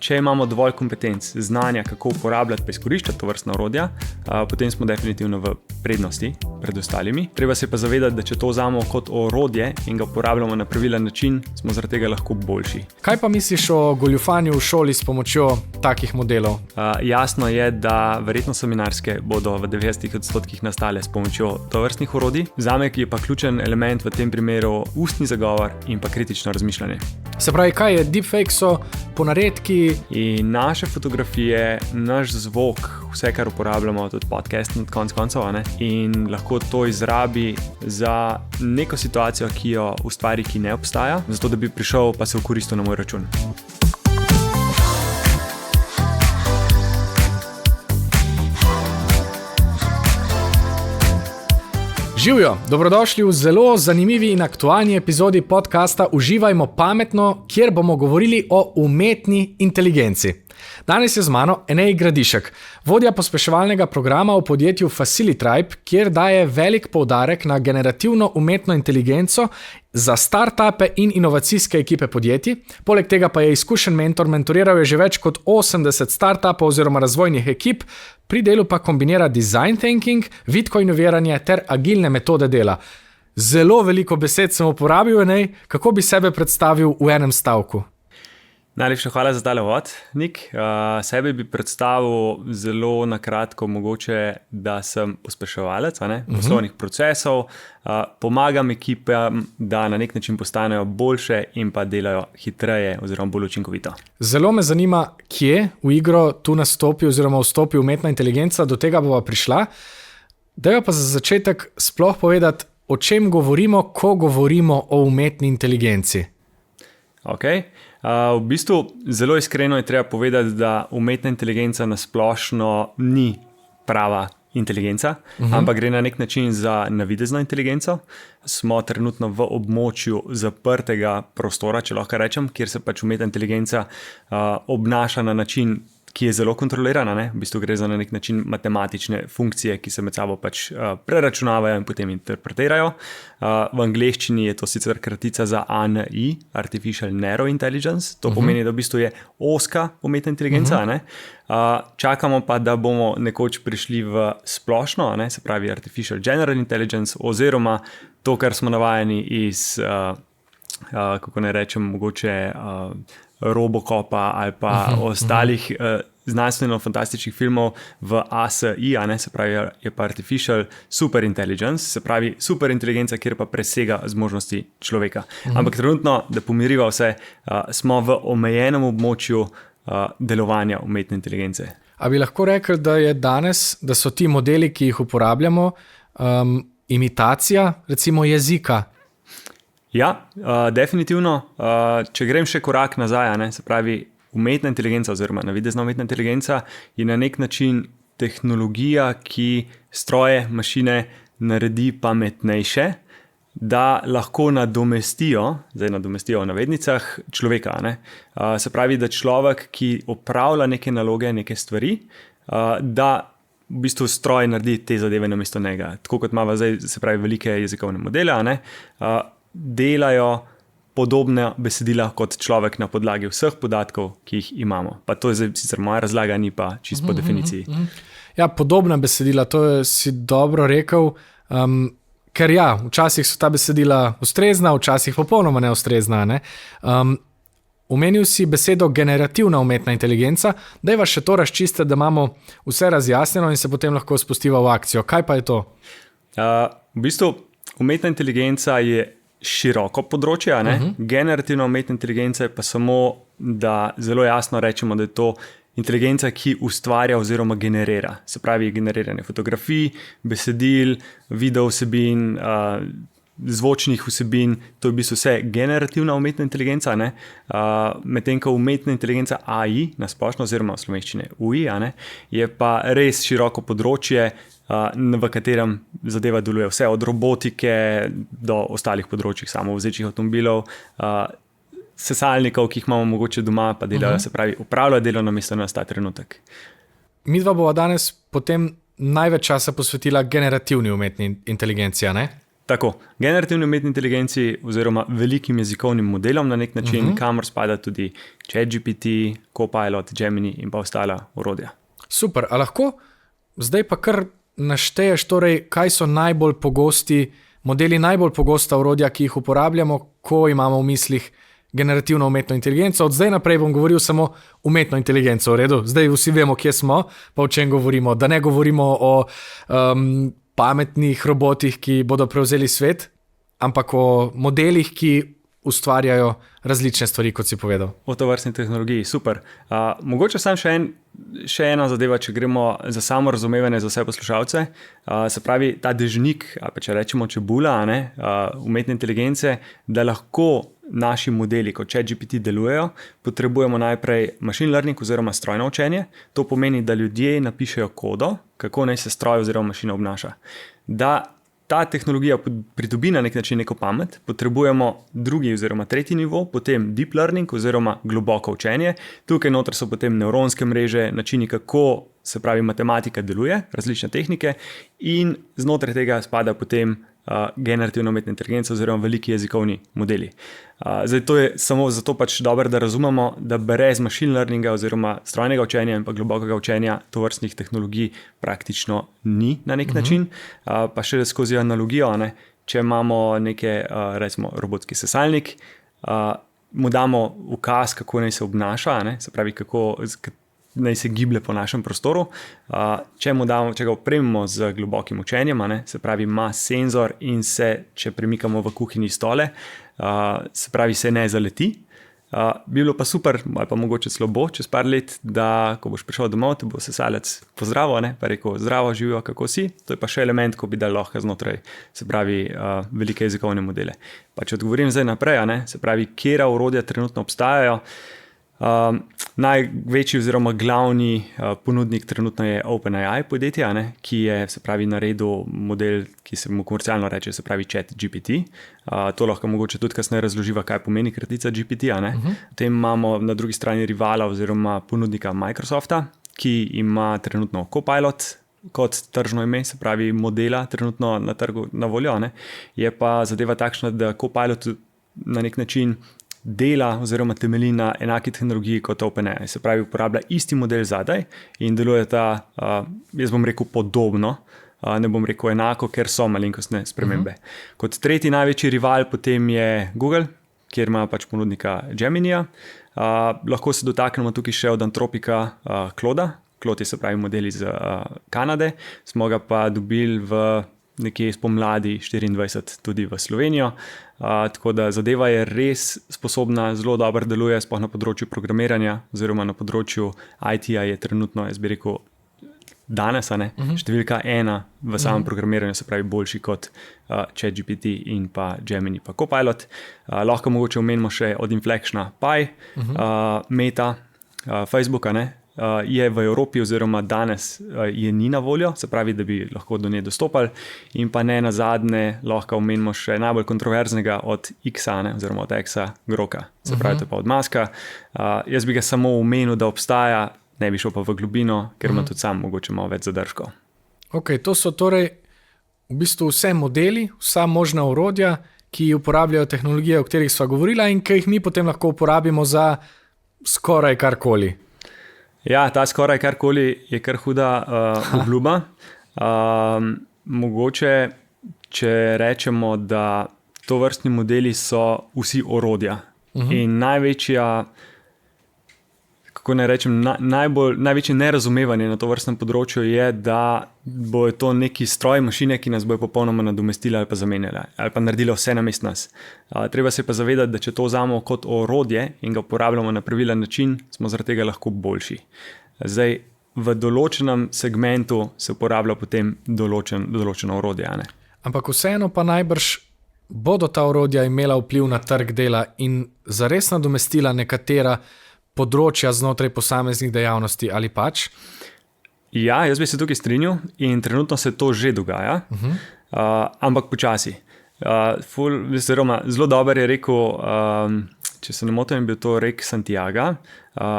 če imamo dovolj kompetenc, znanja, kako uporabljati pa izkoriščati to vrstna orodja, potem smo definitivno v prednosti pred ostalimi. Treba se pa zavedati, da če to vzamemo kot orodje in ga uporabljamo na pravilen način, smo zaradi tega lahko boljši. Kaj pa misliš o goljufanju v šoli s pomočjo takih modelov? Jasno je, da verjetno seminarske bodo v 90% nastale s pomočjo tovrstnih orodij. Zame je pa ključen element v tem primeru ustni zagovor in pa kritično razmišljanje. Se pravi, kaj je deepfake, so ponaredki? In naše fotografije, naš zvok, vse, kar uporabljamo, tudi podcast na koncu koncev, in lahko to izrabi za neko situacijo, ki jo ustvari, ki ne obstaja, zato da bi prišel pa se okoristil na moj račun. Živjo, dobrodošli v zelo zanimivi in aktualni epizodi podcasta Uživajmo pametno, kjer bomo govorili o umetni inteligenci. Danes je z mano Enej Gradišek, vodja pospeševalnega programa v podjetju Facilitribe, kjer daje velik poudarek na generativno umetno inteligenco za startupe in inovacijske ekipe podjetij. Poleg tega pa je izkušen mentor, mentoriral je že več kot 80 startupov oziroma razvojnih ekip, pri delu pa kombinira design thinking, vitko inoviranje ter agilne metode dela. Zelo veliko besed sem uporabil, Enej, kako bi sebe predstavil v enem stavku? Najlepša hvala za tale uvod, Nik. Sebe bi predstavil zelo na kratko, mogoče, da sem pospeševalec poslovnih procesov, pomagam ekipam, da na nek način postanejo boljše in pa delajo hitreje oziroma bolj učinkovito. Zelo me zanima, kje v igro tu nastopi oziroma vstopi umetna inteligenca, do tega bova prišla. Dajva pa za začetek sploh povedati, o čem govorimo, ko govorimo o umetni inteligenci. Okay. V bistvu zelo iskreno je treba povedati, da umetna inteligenca nasplošno ni prava inteligenca, ampak gre na nek način za navidezno inteligenco. Smo trenutno v območju zaprtega prostora, če lahko rečem, kjer se pač umetna inteligenca obnaša na način, ki je zelo kontroliran, V bistvu gre za na nek način matematične funkcije, ki se med sabo pač preračunavajo in potem interpretirajo. V angleščini je to sicer kratica za AI, Artificial Narrow Intelligence. To pomeni, da v bistvu je ozka umetna inteligenca. Čakamo pa, da bomo nekoč prišli v splošno, se pravi Artificial General Intelligence, oziroma to, kar smo navajeni iz, kako ne rečem, mogoče Robocopa ali pa ostalih znanstveno-fantastičnih filmov v ASI, se pravi je pa Artificial Super Intelligence, se pravi super inteligenca, kjer pa presega zmožnosti človeka. Ampak trenutno, da pomiriva vse, smo v omejenem območju delovanja umetne inteligence. A bi lahko rekli, da je danes, da so ti modeli, ki jih uporabljamo, imitacija, recimo jezika? Ja, definitivno. Če grem še korak nazaj, se pravi umetna inteligenca oziroma navidezna umetna inteligenca je na nek način tehnologija, ki stroje, mašine naredi pametnejše, da lahko nadomestijo v navednicah človeka. Se pravi, da človek, ki opravlja neke naloge, neke stvari, da v bistvu stroj naredi te zadeve namesto njega. Tako kot imamo zdaj, se pravi, velike jezikovne modele, delajo podobne besedila kot človek na podlagi vseh podatkov, ki jih imamo. Pa to je zdaj sicer moja razlaga, ni pa čisto po definiciji. Ja, podobna besedila, to si dobro rekel, ker ja, včasih so ta besedila ustrezna, včasih popolnoma neustrezna. Omenil si besedo generativna umetna inteligenca, dajva še to razčistiti, da imamo vse razjasnjeno in se potem lahko spustiva v akcijo. Kaj pa je to? V bistvu umetna inteligenca je široko področje, Generativna umetna inteligenca je pa samo, da zelo jasno rečemo, da je to inteligenca, ki ustvarja oziroma generira. Se pravi, generiranje fotografij, besedil, video vsebin, zvočnih vsebin, to je v bistvu vse generativna umetna inteligenca, medtem ko umetna inteligenca AI, na splošno oziroma v slovenščini UI, je pa res široko področje, v katerem zadeva deluje vse od robotike do ostalih področjih, samovozečih avtomobilov, sesalnikov, ki jih imamo mogoče doma, pa delajo, se pravi, upravljajo delo namesto nas ta trenutek. Midva bova danes potem največ časa posvetila generativni umetni inteligenci, Tako, generativni umetni inteligenci oziroma velikim jezikovnim modelom na nek način, kamor spada tudi ChatGPT, Copilot, Gemini in pa ostala orodja. Super, a lahko zdaj pa kar našteješ, torej, kaj so najbolj pogosti modeli, najbolj pogosta orodja, ki jih uporabljamo, ko imamo v mislih generativno umetno inteligenco. Od zdaj naprej bom govoril samo umetno inteligenco, v redu. Zdaj vsi vemo, kje smo, pa o čem govorimo. Da ne govorimo o pametnih robotih, ki bodo prevzeli svet, ampak o modelih, ki ustvarjajo različne stvari, kot si povedal. O tovrstni tehnologiji, super. Mogoče sam še ena zadeva, če gremo za samo razumevanje za vse poslušalce. Se pravi, ta dežnik, pa če rečemo čebula, umetne inteligence, da lahko naši modeli, kot ChatGPT delujejo, potrebujemo najprej machine learning oziroma strojno učenje. To pomeni, da ljudje napišejo kodo, kako naj se stroj oziroma mašina obnaša. Da ta tehnologija pridobi na nek način neko pamet, potrebujemo drugi oziroma tretji nivo, potem deep learning oziroma globoko učenje. Tukaj noter so potem nevronske mreže, načini, kako se pravi matematika deluje, različne tehnike in znotraj tega spada potem generativna umetna inteligenca oziroma veliki jezikovni modeli. Zdaj to je samo zato pač dobro, da razumemo, da brez machine learninga oziroma strojnega učenja in pa globokega učenja tovrstnih tehnologij praktično ni na nek način. Pa še skozi analogijo, če imamo neke, recimo, robotski sesalnik, mu damo ukaz, kako naj se obnaša, se pravi, kako naj se giblje po našem prostoru. Če ga opremimo z globokim učenjem, se pravi, ima senzor in se, če premikamo v kuhinji stole, se pravi, se ne zaleti. Bi bilo pa super, ali pa mogoče slabo, čez par let, da ko boš prišel domov, te bo sesalec pozdravil, pa rekel, zdravo, živijo, kako si. To je pa še element, ko bi dal lahko znotraj, se pravi, velike jezikovne modele. Pa če odgovorim zdaj naprej, se pravi, kjera orodja trenutno obstajajo. Največji oziroma glavni ponudnik trenutno je OpenAI podjetje, ki je, se pravi, naredil model, ki se mu komercialno reče, se pravi ChatGPT. To lahko mogoče tudi kasneje razloživa, kaj pomeni kratica GPT. Potem imamo na drugi strani rivala oziroma ponudnika Microsofta, ki ima trenutno Copilot kot tržno ime, se pravi modela trenutno na trgu na voljo. Je pa zadeva takšna, da Copilot na nek način dela oziroma temelji na enaki tehnologiji kot OpenAI. Se pravi, uporablja isti model zadaj in deluje ta, jaz bom rekel, podobno, ne bom rekel enako, ker so malenkostne spremembe. Kot tretji največji rival potem je Google, kjer ima pač ponudnika Geminija. Lahko se dotaknemo tukaj še od Antropika Clauda. Claude je, se pravi, model iz Kanade. Smo ga pa dobili nekje spomladi 24 tudi v Slovenijo. Tako da zadeva je res sposobna, zelo dobro deluje, sploh na področju programiranja oziroma na področju IT-ja je trenutno, jaz bi rekel, danes, številka 1 v samem programiranju, se pravi boljši kot ChatGPT in pa Gemini pa Copilot. Lahko mogoče omenimo še od Inflectiona Pi, Meta, Facebooka, je v Evropi oziroma danes je ni na voljo, se pravi, da bi lahko do nje dostopali. In pa ne nazadnje lahko omenimo še najbolj kontroverznega od X-a, oziroma od X-a, Groka, se pravi, to pa od Muska. Jaz bi ga samo omenil, da obstaja, ne bi šel pa v globino, ker ima tudi sam mogoče malo več zadržkov. Ok, to so torej v bistvu vse modeli, vsa možna orodja, ki uporabljajo tehnologije, o katerih sva govorila in ki jih mi potem lahko uporabimo za skoraj karkoli. Ja, ta skoraj karkoli je kar huda obljuba. Mogoče, če rečemo, da tovrstni modeli so vsi orodja. In največja, kako ne rečem, največje nerazumevanje na tovrstnem področju je, da bo to neki stroj, mašine, ki nas bojo popolnoma nadomestili ali pa zamenjali, ali pa naredili vse namesto nas. Treba se pa zavedati, da če to vzamemo kot orodje in ga uporabljamo na pravilen način, smo zaradi tega lahko boljši. Zdaj, v določenem segmentu se uporablja potem določeno orodje. Ampak vseeno pa najbrž bodo ta orodja imela vpliv na trg dela in zares nadomestila nekatera področja znotraj posameznih dejavnosti ali pač? Ja, jaz bi se tukaj strinjal in trenutno se to že dogaja, ampak počasi. Zelo dober je rekel, če se ne motim, je bil to rek Santiago,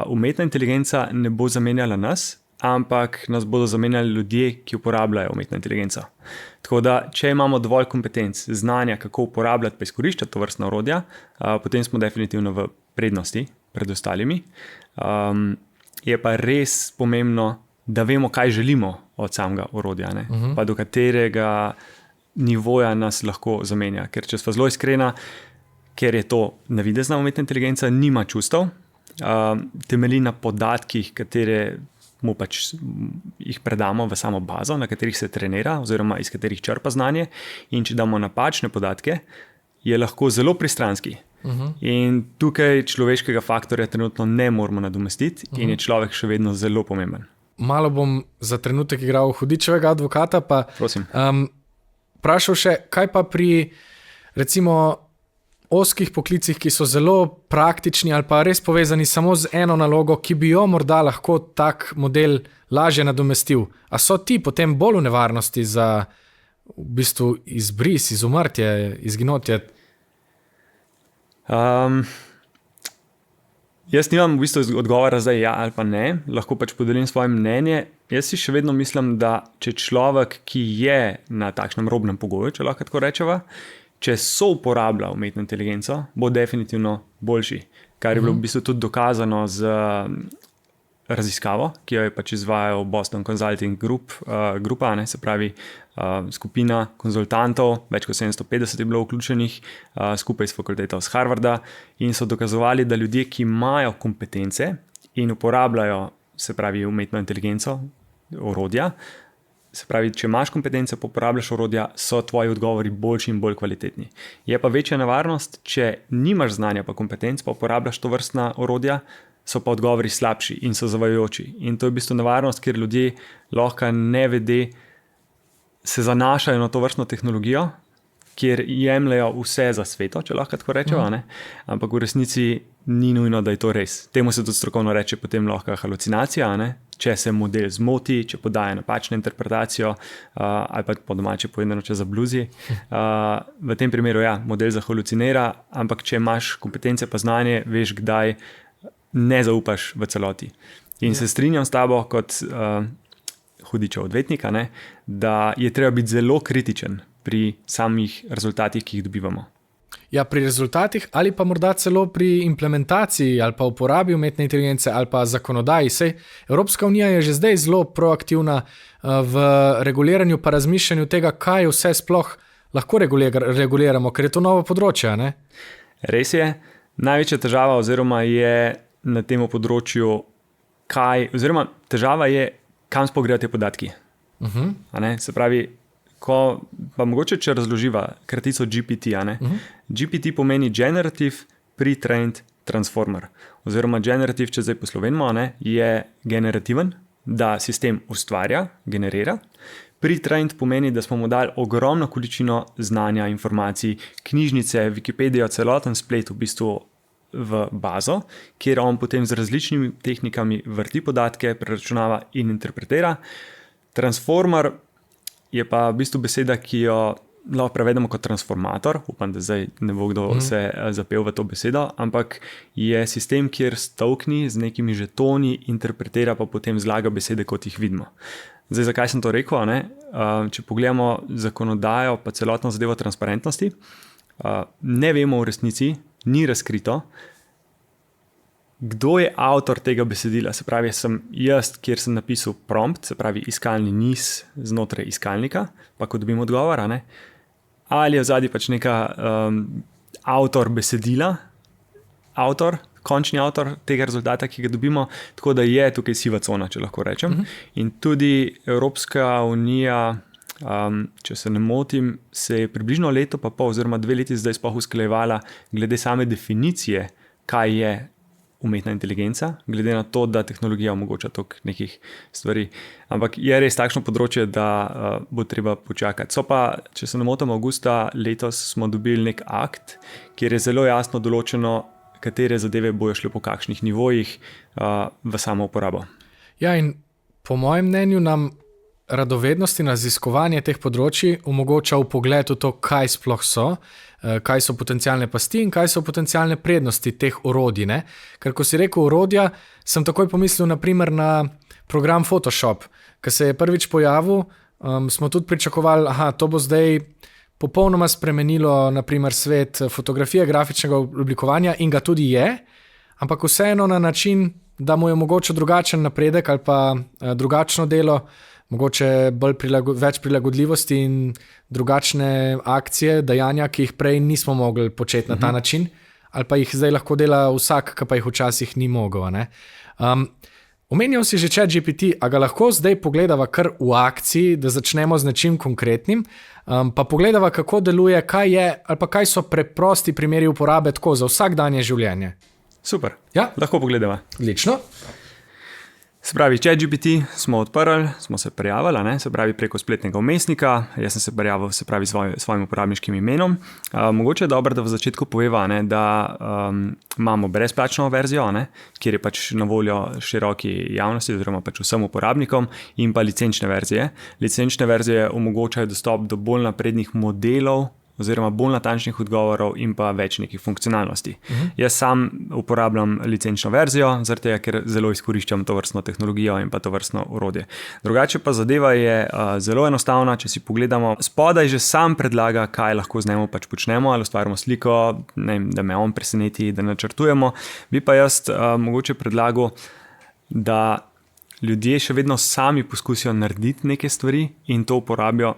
umetna inteligenca ne bo zamenjala nas, ampak nas bodo zamenjali ljudje, ki uporabljajo umetno inteligenco. Tako da, če imamo dovolj kompetenc, znanja, kako uporabljati pa izkoriščati to vrstna orodja, potem smo definitivno v prednosti pred ostalimi. Je pa res pomembno, da vemo, kaj želimo od samega orodja, pa do katerega nivoja nas lahko zamenja. Ker če smo zelo iskrena, ker je to navidezna umetna inteligenca, nima čustev, temelji na podatkih, katere mu pač jih predamo v samo bazo, na katerih se trenira oziroma iz katerih črpa znanje, in če damo napačne podatke, je lahko zelo pristranski. In tukaj človeškega faktorja trenutno ne moramo nadomestiti in je človek še vedno zelo pomemben. Malo bom za trenutek igral hudičevega advokata, pa vprašal še, kaj pa pri recimo ozkih poklicih, ki so zelo praktični ali pa res povezani samo z eno nalogo, ki bi jo morda lahko tak model lažje nadomestil. A so ti potem bolj v nevarnosti za v bistvu izbris, izumrtje, izginotje? Jaz nimam v bistvu odgovora zdaj ja ali pa ne, lahko pač podelim svoje mnenje. Jaz si še vedno mislim, da če človek, ki je na takšnem robnem pogoju, če lahko tako rečeva, če so uporablja umetno inteligenco, bo definitivno boljši. Kar je bilo v bistvu tudi dokazano z raziskavo, ki jo je pač izvajal Boston Consulting grupa, se pravi skupina konzultantov, več kot 750 je bilo vključenih, skupaj s fakulteto z Harvarda, in so dokazovali, da ljudje, ki imajo kompetence in uporabljajo, se pravi umetno inteligenco, orodja, se pravi, če imaš kompetence, pa uporabljaš orodja, so tvoji odgovori boljši in bolj kvalitetni. Je pa večja nevarnost, če nimaš znanja pa kompetenc, pa uporabljaš to vrstna orodja, so pa odgovori slabši in so zavajajoči. In to je v bistvu nevarnost, ker ljudje lahko nevede se zanašajo na to vrstno tehnologijo, kjer jemljajo vse za sveto, če lahko tako rečejo, ampak v resnici ni nujno, da je to res. Temu se tudi strokovno reče potem lahko halucinacija, če se model zmoti, če podaja napačno interpretacijo ali pa po domače povedano, če zabluzi. V tem primeru model zahalucinira, ampak če imaš kompetence pa znanje, veš, kdaj ne zaupaš v celoti. In se strinjam s tabo kot hudičev odvetnika, da je treba biti zelo kritičen pri samih rezultatih, ki jih dobivamo. Ja, pri rezultatih ali pa morda celo pri implementaciji ali pa uporabi umetne inteligence ali pa zakonodaji. Sej Evropska unija je že zdaj zelo proaktivna v reguliranju pa razmišljanju tega, kaj vse sploh lahko reguliramo, ker je to novo področje, ne? Res je. Največja težava oziroma je na tem področju težava je, kam spogrejo te podatki. Se pravi, pa mogoče, če razloživa kratico GPT, GPT pomeni Generative Pre-trained Transformer. Oziroma generative, če zdaj poslovenimo, je generativen, da sistem ustvarja, generira. Pre-trained pomeni, da smo mu dali ogromno količino znanja, informacij, knjižnice, Wikipedijo, celoten splet v bistvu v bazo, kjer on potem z različnimi tehnikami vrti podatke, preračunava in interpretira. Transformer je pa v bistvu beseda, ki jo lahko prevedemo kot transformator. Upam, da zdaj ne bo kdo se zapel v to besedo, ampak je sistem, kjer stolkni z nekimi žetoni, interpretira pa potem zlaga besede, kot jih vidimo. Zdaj, zakaj sem to rekel? Če pogledamo zakonodajo pa celotno zadevo transparentnosti, ne vemo v resnici, ni razkrito, kdo je avtor tega besedila. Se pravi, sem jaz, kjer sem napisal prompt, se pravi iskalni niz znotraj iskalnika, pa ko dobim odgovor, ali je vzadnji pač neka avtor besedila, končni avtor tega rezultata, ki ga dobimo, tako da je tukaj siva cona, če lahko rečem. In tudi Evropska unija, če se ne motim, se je približno leto pa pol oziroma 2 leti zdaj sploh usklajevala glede same definicije, kaj je umetna inteligenca, glede na to, da tehnologija omogoča toliko nekih stvari. Ampak je res takšno področje, da bo treba počakati. So pa, če se ne motim, avgusta letos smo dobili nek akt, kjer je zelo jasno določeno, katere zadeve bojo šle po kakšnih nivojih v samo uporabo. Ja, in po mojem mnenju nam radovednost in raziskovanje teh področji omogoča vpogled v to, kaj sploh so, kaj so potencialne pasti in kaj so potencialne prednosti teh orodij. Ne? Ker ko si rekel orodja, sem takoj pomislil naprimer na program Photoshop, ki se je prvič pojavil, smo tudi pričakovali, to bo zdaj popolnoma spremenilo naprimer svet fotografije, grafičnega oblikovanja in ga tudi je, ampak vseeno na način, da mu je mogoče drugačen napredek ali pa drugačno delo, mogoče več prilagodljivosti in drugačne akcije, dejanja, ki jih prej nismo mogli početi na ta način, ali pa jih zdaj lahko dela vsak, ki pa jih včasih ni mogel. Omenjal si že ChatGPT, a ga lahko zdaj pogledava kar v akciji, da začnemo z nečim konkretnim, pa pogledava, kako deluje, kaj je, ali pa kaj so preprosti primeri uporabe tako za vsakdanje življenje. Super, Ja? lahko pogledava. Odlično. Se pravi, ChatGPT smo odprli, smo se prijavili, ne? Se pravi preko spletnega vmesnika, jaz sem se prijavil svojim uporabniškim imenom. Mogoče je dobro, da v začetku poveva, ne, da imamo brezplačno verzijo, ne, kjer je pač na voljo široki javnosti oziroma pač vsem uporabnikom in pa licenčne verzije. Licenčne verzije omogočajo dostop do bolj naprednih modelov oziroma bolj natančnih odgovorov in pa več nekih funkcionalnosti. Jaz sam uporabljam licenčno verzijo, zaradi tega, ker zelo izkoriščam to vrstno tehnologijo in pa to vrstno orodje. Drugače pa zadeva je zelo enostavna, če si pogledamo, spodaj že sam predlaga, kaj lahko z njemu pač počnemo, ali ustvarimo sliko, ne vem, da me on preseneti, da načrtujemo. Bi pa jaz mogoče predlagal, da ljudje še vedno sami poskusijo narediti neke stvari in to uporabijo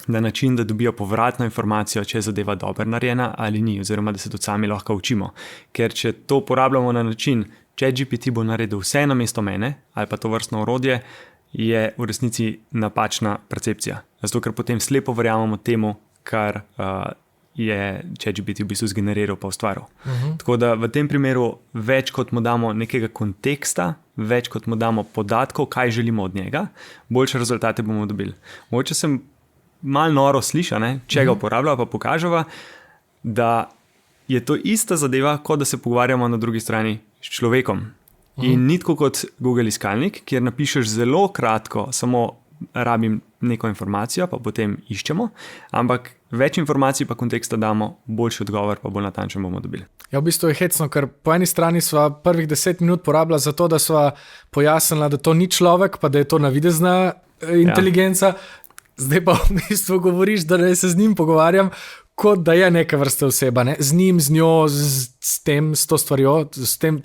na način, da dobijo povratno informacijo, če je zadeva dobro narejena ali ni, oziroma da se tudi sami lahko učimo. Ker če to uporabljamo na način, ChatGPT bo naredil vse namesto mene, ali pa to vrstno orodje, je v resnici napačna percepcija. Zato, ker potem slepo verjamemo temu, kar je ChatGPT v bistvu zgeneriral pa ustvaril. Tako da v tem primeru več kot mu damo nekega konteksta, več kot mu damo podatkov, kaj želimo od njega, boljše rezultate bomo dobili. Mogoče sem malo noro sliša, ne? Če ga uporablja, pa pokaževa, da je to ista zadeva, kot da se pogovarjamo na drugi strani s človekom. In ni tako kot Google iskalnik, kjer napišeš zelo kratko, samo rabim neko informacijo, pa potem iščemo, ampak več informacij pa konteksta damo, boljši odgovor pa bolj natančen bomo dobili. Ja, v bistvu je hecno, ker po eni strani sva prvih 10 minut porabila za to, da sva pojasnila, da to ni človek, pa da je to navidezna inteligenca. Zdaj pa v bistvu govoriš, da ne se z njim pogovarjam, kot da je neka vrsta oseba, ne? Z njim, z njo, s to stvarjo,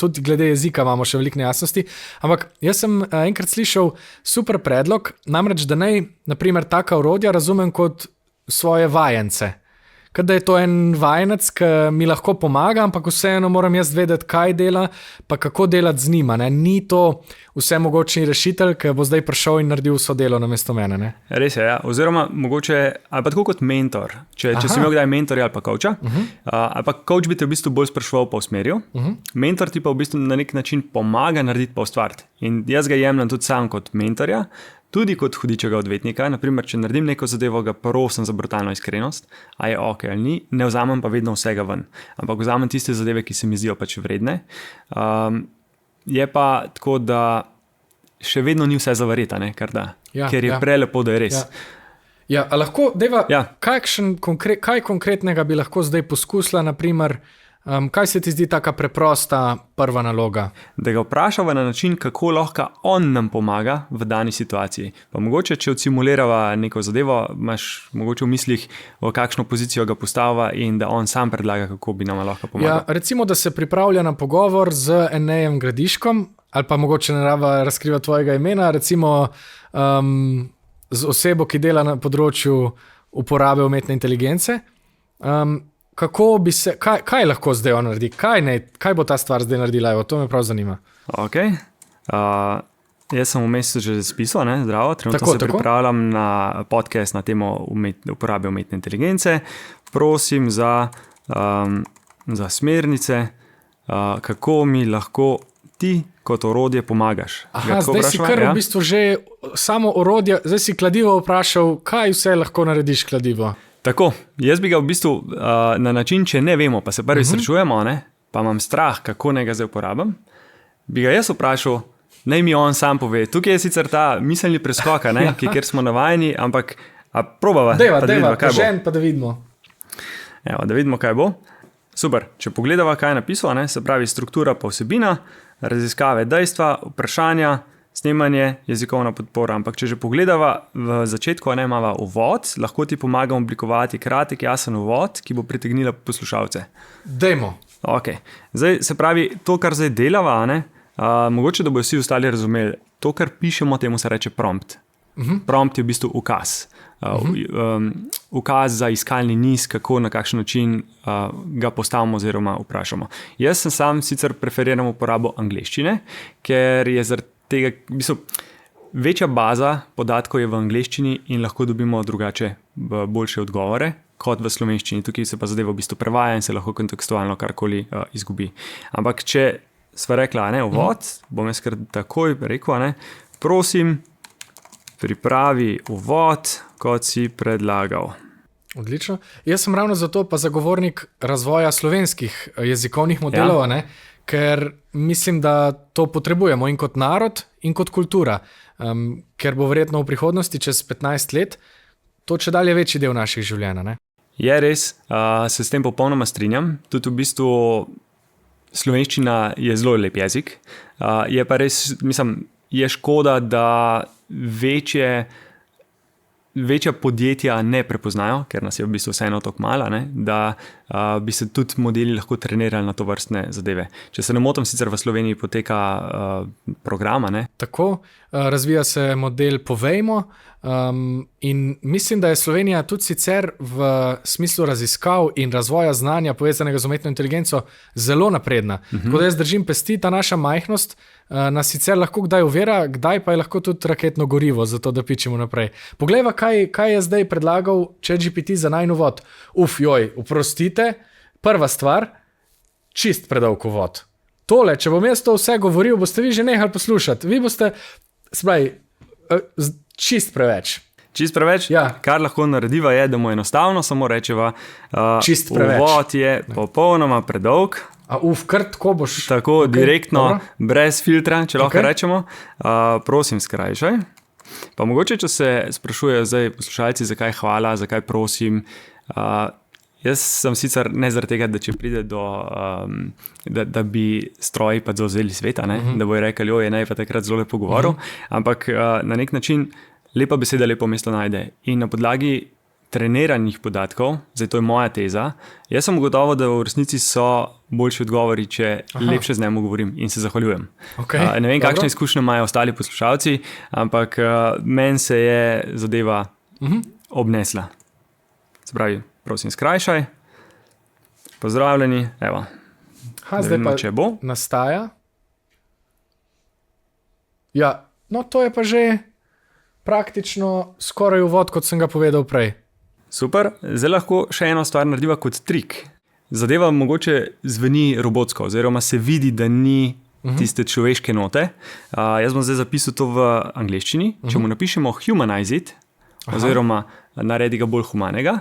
tudi glede jezika imamo še veliko nejasnosti. Ampak jaz sem enkrat slišal super predlog, namreč, da naj, naprimer, taka orodja razumem kot svoje vajence. Kad da je to en vajenec, ki mi lahko pomaga, ampak vseeno moram jaz vedeti, kaj dela, pa kako delati z njima. Ne? Ni to vse mogočni rešitelj, ki bo zdaj prišel in naredil vso delo namesto mene. Ne? Res je, ja. Oziroma mogoče, ali pa tako kot mentor. Če si imel kdaj mentorja ali pa coacha, ali pa coach bi te v bistvu bolj spraševal pa usmeril, mentor ti pa v bistvu na nek način pomaga narediti pa ustvariti. In jaz ga jemljem tudi sam kot mentorja, tudi kot hudičega odvetnika. Naprimer, če naredim neko zadevo, ga prosim za brutalno iskrenost, a je ok ali ni, ne vzamem pa vedno vsega ven. Ampak vzamem tiste zadeve, ki se mi zdijo pač vredne. Je pa tako, da še vedno ni vse zavareta, ne, kar da. Ker je prelepo, da je res. Ja, a lahko, deva, kaj konkretnega bi lahko zdaj poskusila, naprimer, kaj se ti zdi taka preprosta prva naloga? Da ga vprašava na način, kako lahko on nam pomaga v dani situaciji. Pa mogoče, če odsimulirava neko zadevo, imaš mogoče v mislih, v kakšno pozicijo ga postavava in da on sam predlaga, kako bi nam lahko pomagal. Ja, recimo, da se pripravlja na pogovor z Enejem Gradiškom, ali pa mogoče ne raba razkriva tvojega imena, recimo z osebo, ki dela na področju uporabe umetne inteligence. Kako bi se, kaj lahko zdaj on naredi? Kaj bo ta stvar zdaj naredila? Evo, to me prav zanima. Ok. Jaz sem vmes že spisal, ne? Zdravo. Trenutno pripravljam na podcast na temo uporabe umetne inteligence. Prosim za smernice, kako mi lahko ti kot orodje pomagaš. Zdaj si kar v bistvu že samo orodje, zdaj si kladivo vprašal, kaj vse lahko narediš kladivo. Tako, jaz bi ga v bistvu na način, če ne vemo, pa se prvi srečujemo, ne, pa imam strah, kako naj ga zdaj uporabim, bi ga jaz vprašal, naj mi on sam pove. Tukaj je sicer ta miselni preskok, kjer smo navajeni, ampak probava. Dejva, pa da vidimo. Evo, da vidimo, kaj bo. Super, če pogledava, kaj je napisal, se pravi struktura pa vsebina, raziskave dejstva, vprašanja, snemanje, jezikovna podpora. Ampak če že pogledava v začetku, imava uvod, lahko ti pomagam oblikovati kratek, jasen uvod, ki bo pritegnila poslušalce. Dejmo. Ok, zdaj se pravi, to, kar zdaj delava, mogoče, da bojo vsi ostali razumeli, to, kar pišemo, temu se reče prompt. Prompt je v bistvu ukaz. Ukaz za iskalni niz, kako na kakšen način ga postavimo oziroma vprašamo. Jaz sam sicer preferiram uporabo angleščine, ker je zaradi tega, v bistvu, večja baza podatkov je v angleščini in lahko dobimo drugače boljše odgovore kot v slovenščini. Tukaj se pa zadeva v bistvu prevaja in se lahko kontekstualno karkoli izgubi. Ampak če sva rekla, uvod, bom jaz kar takoj rekel, prosim, pripravi uvod, kot si predlagal. Odlično. Jaz sem ravno zato pa zagovornik razvoja slovenskih jezikovnih modelov, ker mislim, da to potrebujemo in kot narod in kot kultura, ker bo verjetno v prihodnosti čez 15 let to čedalje večji del naših življenj. Je res, se s tem popolnoma strinjam. Tudi v bistvu slovenščina je zelo lep jezik. Je pa res, mislim, je škoda, da večja podjetja ne prepoznajo, ker nas je v bistvu vseeno toliko malo, da bi se tudi modeli lahko trenirali na to vrstne zadeve. Če se ne motim, sicer v Sloveniji poteka programa. Tako, razvija se model Povejmo in mislim, da je Slovenija tudi sicer v smislu raziskav in razvoja znanja povezanega z umetno inteligenco zelo napredna. Tako da jaz držim pesti, ta naša majhnost nas sicer lahko kdaj ovira, kdaj pa je lahko tudi raketno gorivo, zato da pičemo naprej. Poglejva, kaj je zdaj predlagal ChatGPT za najin uvod. Oprostite, prva stvar, čist predolg uvod. Tole, če bom jaz to vse govoril, boste vi že nehali poslušati. Vi boste, čist preveč. Čist preveč? Ja. Kar lahko narediva je, da mu enostavno samo rečeva, čist preveč. Uvod je popolnoma predolg. Kar tako boš. Tako, direktno, brez filtra, če lahko rečemo. Prosim, skrajšaj. Pa mogoče, če se sprašujejo zdaj poslušalci, zakaj hvala, zakaj prosim. Jaz sem sicer ne zaradi tega, da če pride do, da bi stroji pa zavzeli sveta, da bojo rekli, je pa takrat zelo lepo govoril, ampak na nek način lepa beseda lepo mesto najde. In na podlagi treniranih podatkov, zdaj to je moja teza, jaz sem ugotovil, da v resnici so boljši odgovori, če lepše z njemu govorim in se zahvaljujem. Ne vem, kakšne izkušnje imajo ostali poslušalci, ampak meni se je zadeva obnesla. Se pravi, prosim, skrajšaj. Pozdravljeni, evo. Zdaj pa če bo. Nastaja. Ja, no to je pa že praktično skoraj uvod, kot sem ga povedal prej. Super, zdaj lahko še eno stvar narediva kot trik. Zadeva mogoče zveni robotsko, oziroma se vidi, da ni tiste človeške note. Jaz bom zdaj zapisal to v angleščini. Če mu napišemo humanize it, oziroma naredi ga bolj humanega,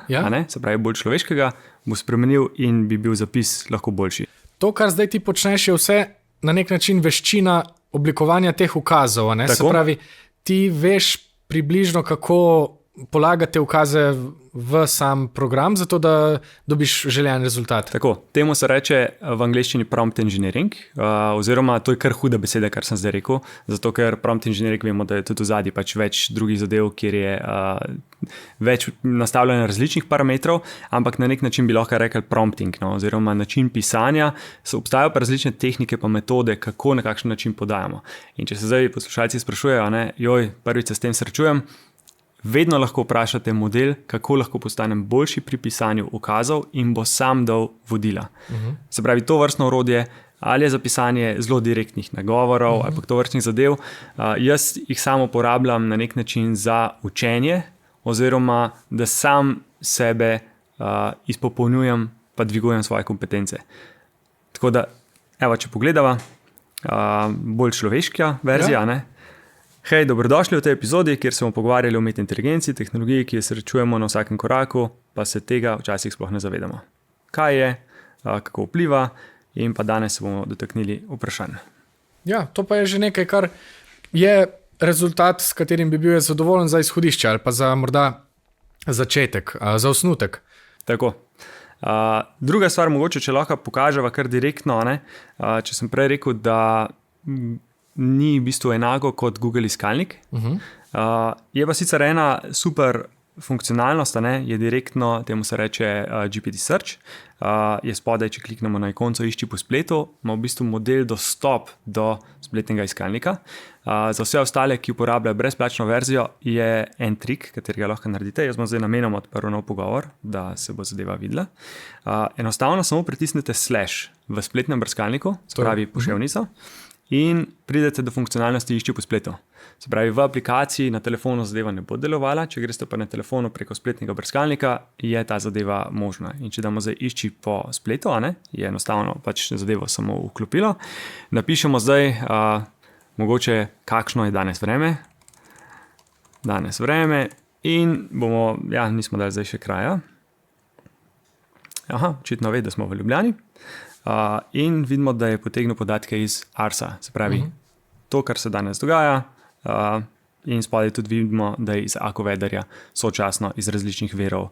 se pravi bolj človeškega, bo spremenil in bi bil zapis lahko boljši. To, kar zdaj ti počneš, je vse na nek način veščina oblikovanja teh ukazov. Se pravi, ti veš približno, kako polagate ukaze v sam program, zato da dobiš željen rezultat. Tako, temu se reče v angleščini prompt engineering, oziroma to je kar huda beseda, kar sem zdaj rekel, zato ker prompt engineering vemo, da je tudi v zadnji pač več drugih zadev, kjer je več nastavljanja različnih parametrov, ampak na nek način bi lahko rekel prompting, oziroma način pisanja. Obstajajo pa različne tehnike pa metode, kako na kakšen način podajamo. In če se zdaj poslušalci sprašujejo, prvič se s tem srečujem, vedno lahko vprašate model, kako lahko postanem boljši pri pisanju ukazov in bo sam dal vodila. Se pravi, to vrstno orodje, ali je za pisanje zelo direktnih nagovorov, ali pa to vrstnih zadev, jaz jih samo uporabljam na nek način za učenje, oziroma da sam sebe izpopolnjujem, pa dvigujem svoje kompetence. Tako da, če pogledava, bolj človeška verzija, Hej, dobrodošli v tej epizodi, kjer se bomo pogovarjali o umetni inteligenci, tehnologiji, ki jo srečujemo na vsakem koraku, pa se tega včasih sploh ne zavedamo. Kaj je, kako vpliva in pa danes se bomo dotaknili vprašanj. Ja, to pa je že nekaj, kar je rezultat, s katerim bi bil zadovoljen za izhodišče ali pa za morda začetek, za osnutek. Tako. Druga stvar, mogoče, če lahko pokaževa kar direktno, ne? Če sem prej rekel, da ni v bistvu enako kot Google iskalnik. Je pa sicer ena super funkcionalnost, ne? Je direktno, temu se reče GPT Search. Je spodaj, če kliknemo na ikonco išči po spletu, ima v bistvu model dostop do spletnega iskalnika. Za vse ostale, ki uporabljajo brezplačno verzijo, je en trik, katerega lahko naredite. Jaz bom zdaj namenoma odprl nov pogovor, da se bo zadeva videla. Enostavno samo pritisnete slash v spletnem brskalniku, se pravi poševnico, in pridete do funkcionalnosti išči po spletu. Se pravi, v aplikaciji na telefonu zadeva ne bo delovala, če greste pa na telefonu preko spletnega brskalnika, je ta zadeva možna. In če damo zdaj išči po spletu, je enostavno pač zadevo samo vklopilo. Napišemo zdaj, mogoče kakšno je danes vreme. Danes vreme in bomo, nismo dali zdaj še kraja. Očitno ve, da smo v Ljubljani. In vidimo, da je potegnil podatke iz Arsa, se pravi, to, kar se danes dogaja, in spodaj tudi vidimo, da je iz Accuweatherja sočasno iz različnih virov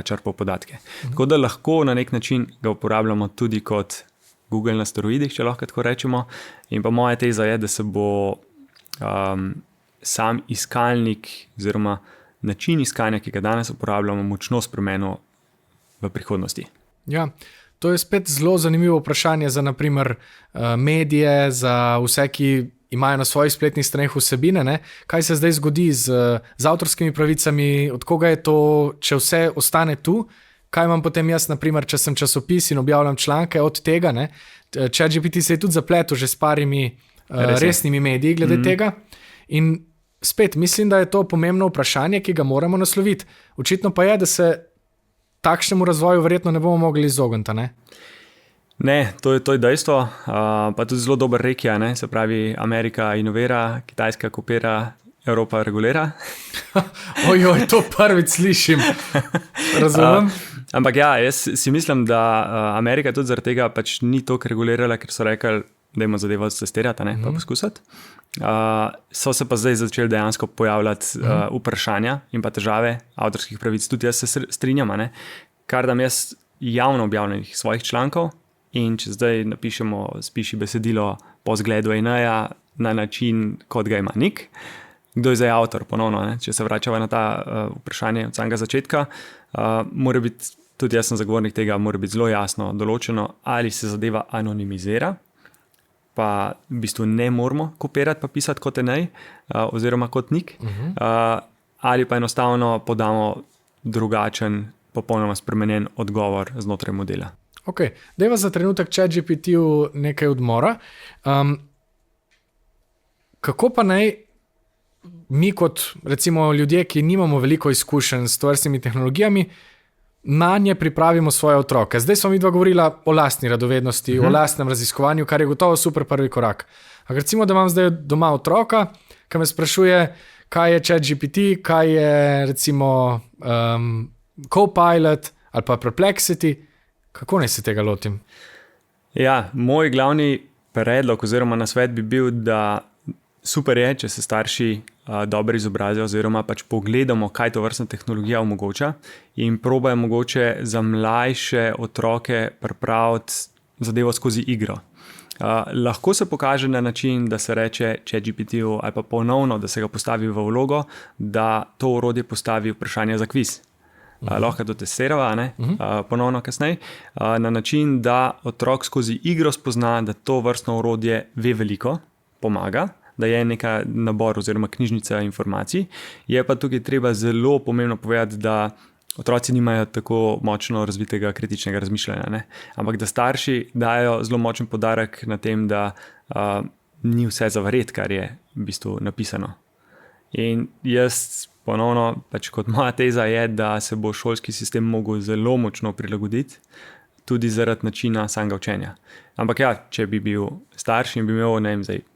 črpal podatke. Tako da lahko na nek način ga uporabljamo tudi kot Google na steroidih, če lahko tako rečemo. In pa moja teza je, da se bo sam iskalnik oziroma način iskanja, ki ga danes uporabljamo, močno spremenil v prihodnosti. Ja, to je spet zelo zanimivo vprašanje za naprimer medije, za vse, ki imajo na svojih spletnih straneh vsebine, ne? Kaj se zdaj zgodi z avtorskimi pravicami, od koga je to, če vse ostane tu, kaj imam potem jaz, naprimer, če sem časopis in objavljam članke od tega, ne? ChatGPT se je tudi zapletel že s parimi resnimi mediji glede tega in spet mislim, da je to pomembno vprašanje, ki ga moramo nasloviti. Očitno pa je, da se takšnemu razvoju verjetno ne bomo mogli izogniti, ne? Ne, to je dejstvo, pa tudi zelo dober rek je, se pravi, Amerika inovira, Kitajska kopira, Evropa regulira. Ojoj, to prvič slišim. Razumem. Ampak jaz si mislim, da Amerika tudi zaradi tega pač ni toliko regulirala, ker so rekli, dajmo zadevo testirati, pa poskusiti. So se pa zdaj začeli dejansko pojavljati vprašanja in pa težave avtorskih pravic. Tudi jaz se strinjam, kar dam jaz javno objavljenih svojih člankov. In če zdaj napišemo, spiši besedilo po zgledu AI-ja na način, kot ga ima Nik, kdo je zdaj avtor ponovno, če se vračava na ta vprašanje od samega začetka, mora biti, tudi jaz sem zagovornik tega, mora biti zelo jasno določeno, ali se zadeva anonimizira, pa v bistvu ne moramo kopirati pa pisati kot AI, oziroma kot Nik, ali pa enostavno podamo drugačen, popolnoma spremenjen odgovor znotraj modela. Ok, dajva za trenutek ChatGPT-ju nekaj odmora. Kako pa naj mi kot recimo ljudje, ki nimamo veliko izkušenj s tovrstnimi tehnologijami, na nje pripravimo svoje otroke? Zdaj smo midva govorila o lastni radovednosti, o lastnem raziskovanju, kar je gotovo super prvi korak. Ampak recimo, da imam zdaj doma otroka, ki me sprašuje, kaj je ChatGPT, kaj je recimo Copilot ali pa Perplexity. Kako naj se tega lotim? Ja, moj glavni predlog oziroma nasvet bi bil, da super je, če se starši dobro izobrazijo oziroma pač pogledamo, kaj to vrstna tehnologija omogoča in probajo mogoče za mlajše otroke pripraviti zadevo skozi igro. Lahko se pokaže na način, da se reče ChatGPT-ju ali pa ponovno, da se ga postavi v vlogo, da to orodje postavi vprašanje za kviz. Lahko to testirava, ponovno kasneje, na način, da otrok skozi igro spozna, da to vrstno orodje ve veliko, pomaga, da je neka nabor oziroma knjižnica informacij. Je pa tukaj treba zelo pomembno povedati, da otroci nimajo tako močno razvitega kritičnega razmišljanja, ampak da starši dajo zelo močen poudarek na tem, da ni vse zavareti, kar je v bistvu napisano. In jaz ponovno, pač kot moja teza je, da se bo šolski sistem mogel zelo močno prilagoditi, tudi zaradi načina samega učenja. Ampak če bi bil starš in bi imel,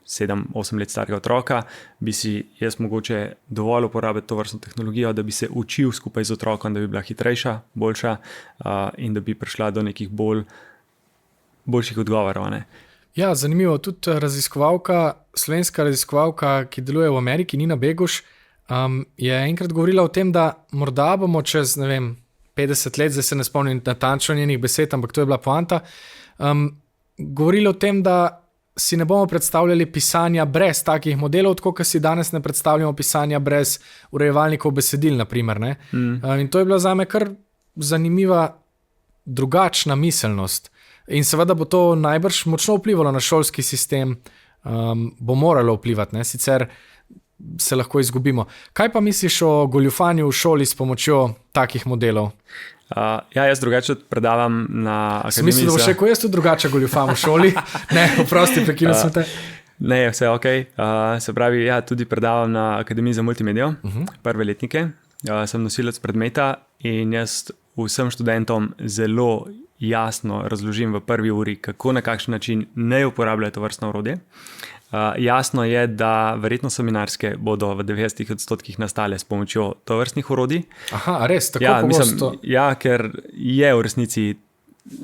7-8 let starega otroka, bi si jaz mogoče dovolj uporabiti to vrstno tehnologijo, da bi se učil skupaj z otrokom, da bi bila hitrejša, boljša in da bi prišla do nekih boljših odgovorov. Ja, zanimivo. Tudi slovenska raziskovalka, ki deluje v Ameriki, Nina Beguš, je enkrat govorila o tem, da morda bomo čez 50 let, zdaj se ne spomnim natančno njenih besed, ampak to je bila poanta, govorili o tem, da si ne bomo predstavljali pisanja brez takih modelov, tako kot si danes ne predstavljamo pisanja brez urejevalnikov besedil, naprimer, ne? In to je bila zame kar zanimiva drugačna miselnost. In seveda bo to najbrž močno vplivalo na šolski sistem, bo moralo vplivati, ne? Sicer se lahko izgubimo. Kaj pa misliš o goljufanju v šoli s pomočjo takih modelov? Jaz drugače predavam na akademiji. Mislim, da bo še ko jaz tudi drugače goljufam v šoli. Ne, oprosti, prekinil sem te. Ne, vse ok. Se pravi, tudi predavam na akademiji za multimedijo, prve letnike. Sem nosilec predmeta in jaz vsem študentom zelo jasno razložim v prvi uri, kako na kakšen način ne uporabljajo to vrstno orodje. Jasno je, da verjetno seminarske bodo v 90% nastale s pomočjo tovrstnih orodij. Aha, res, tako pogosto? Ker je v resnici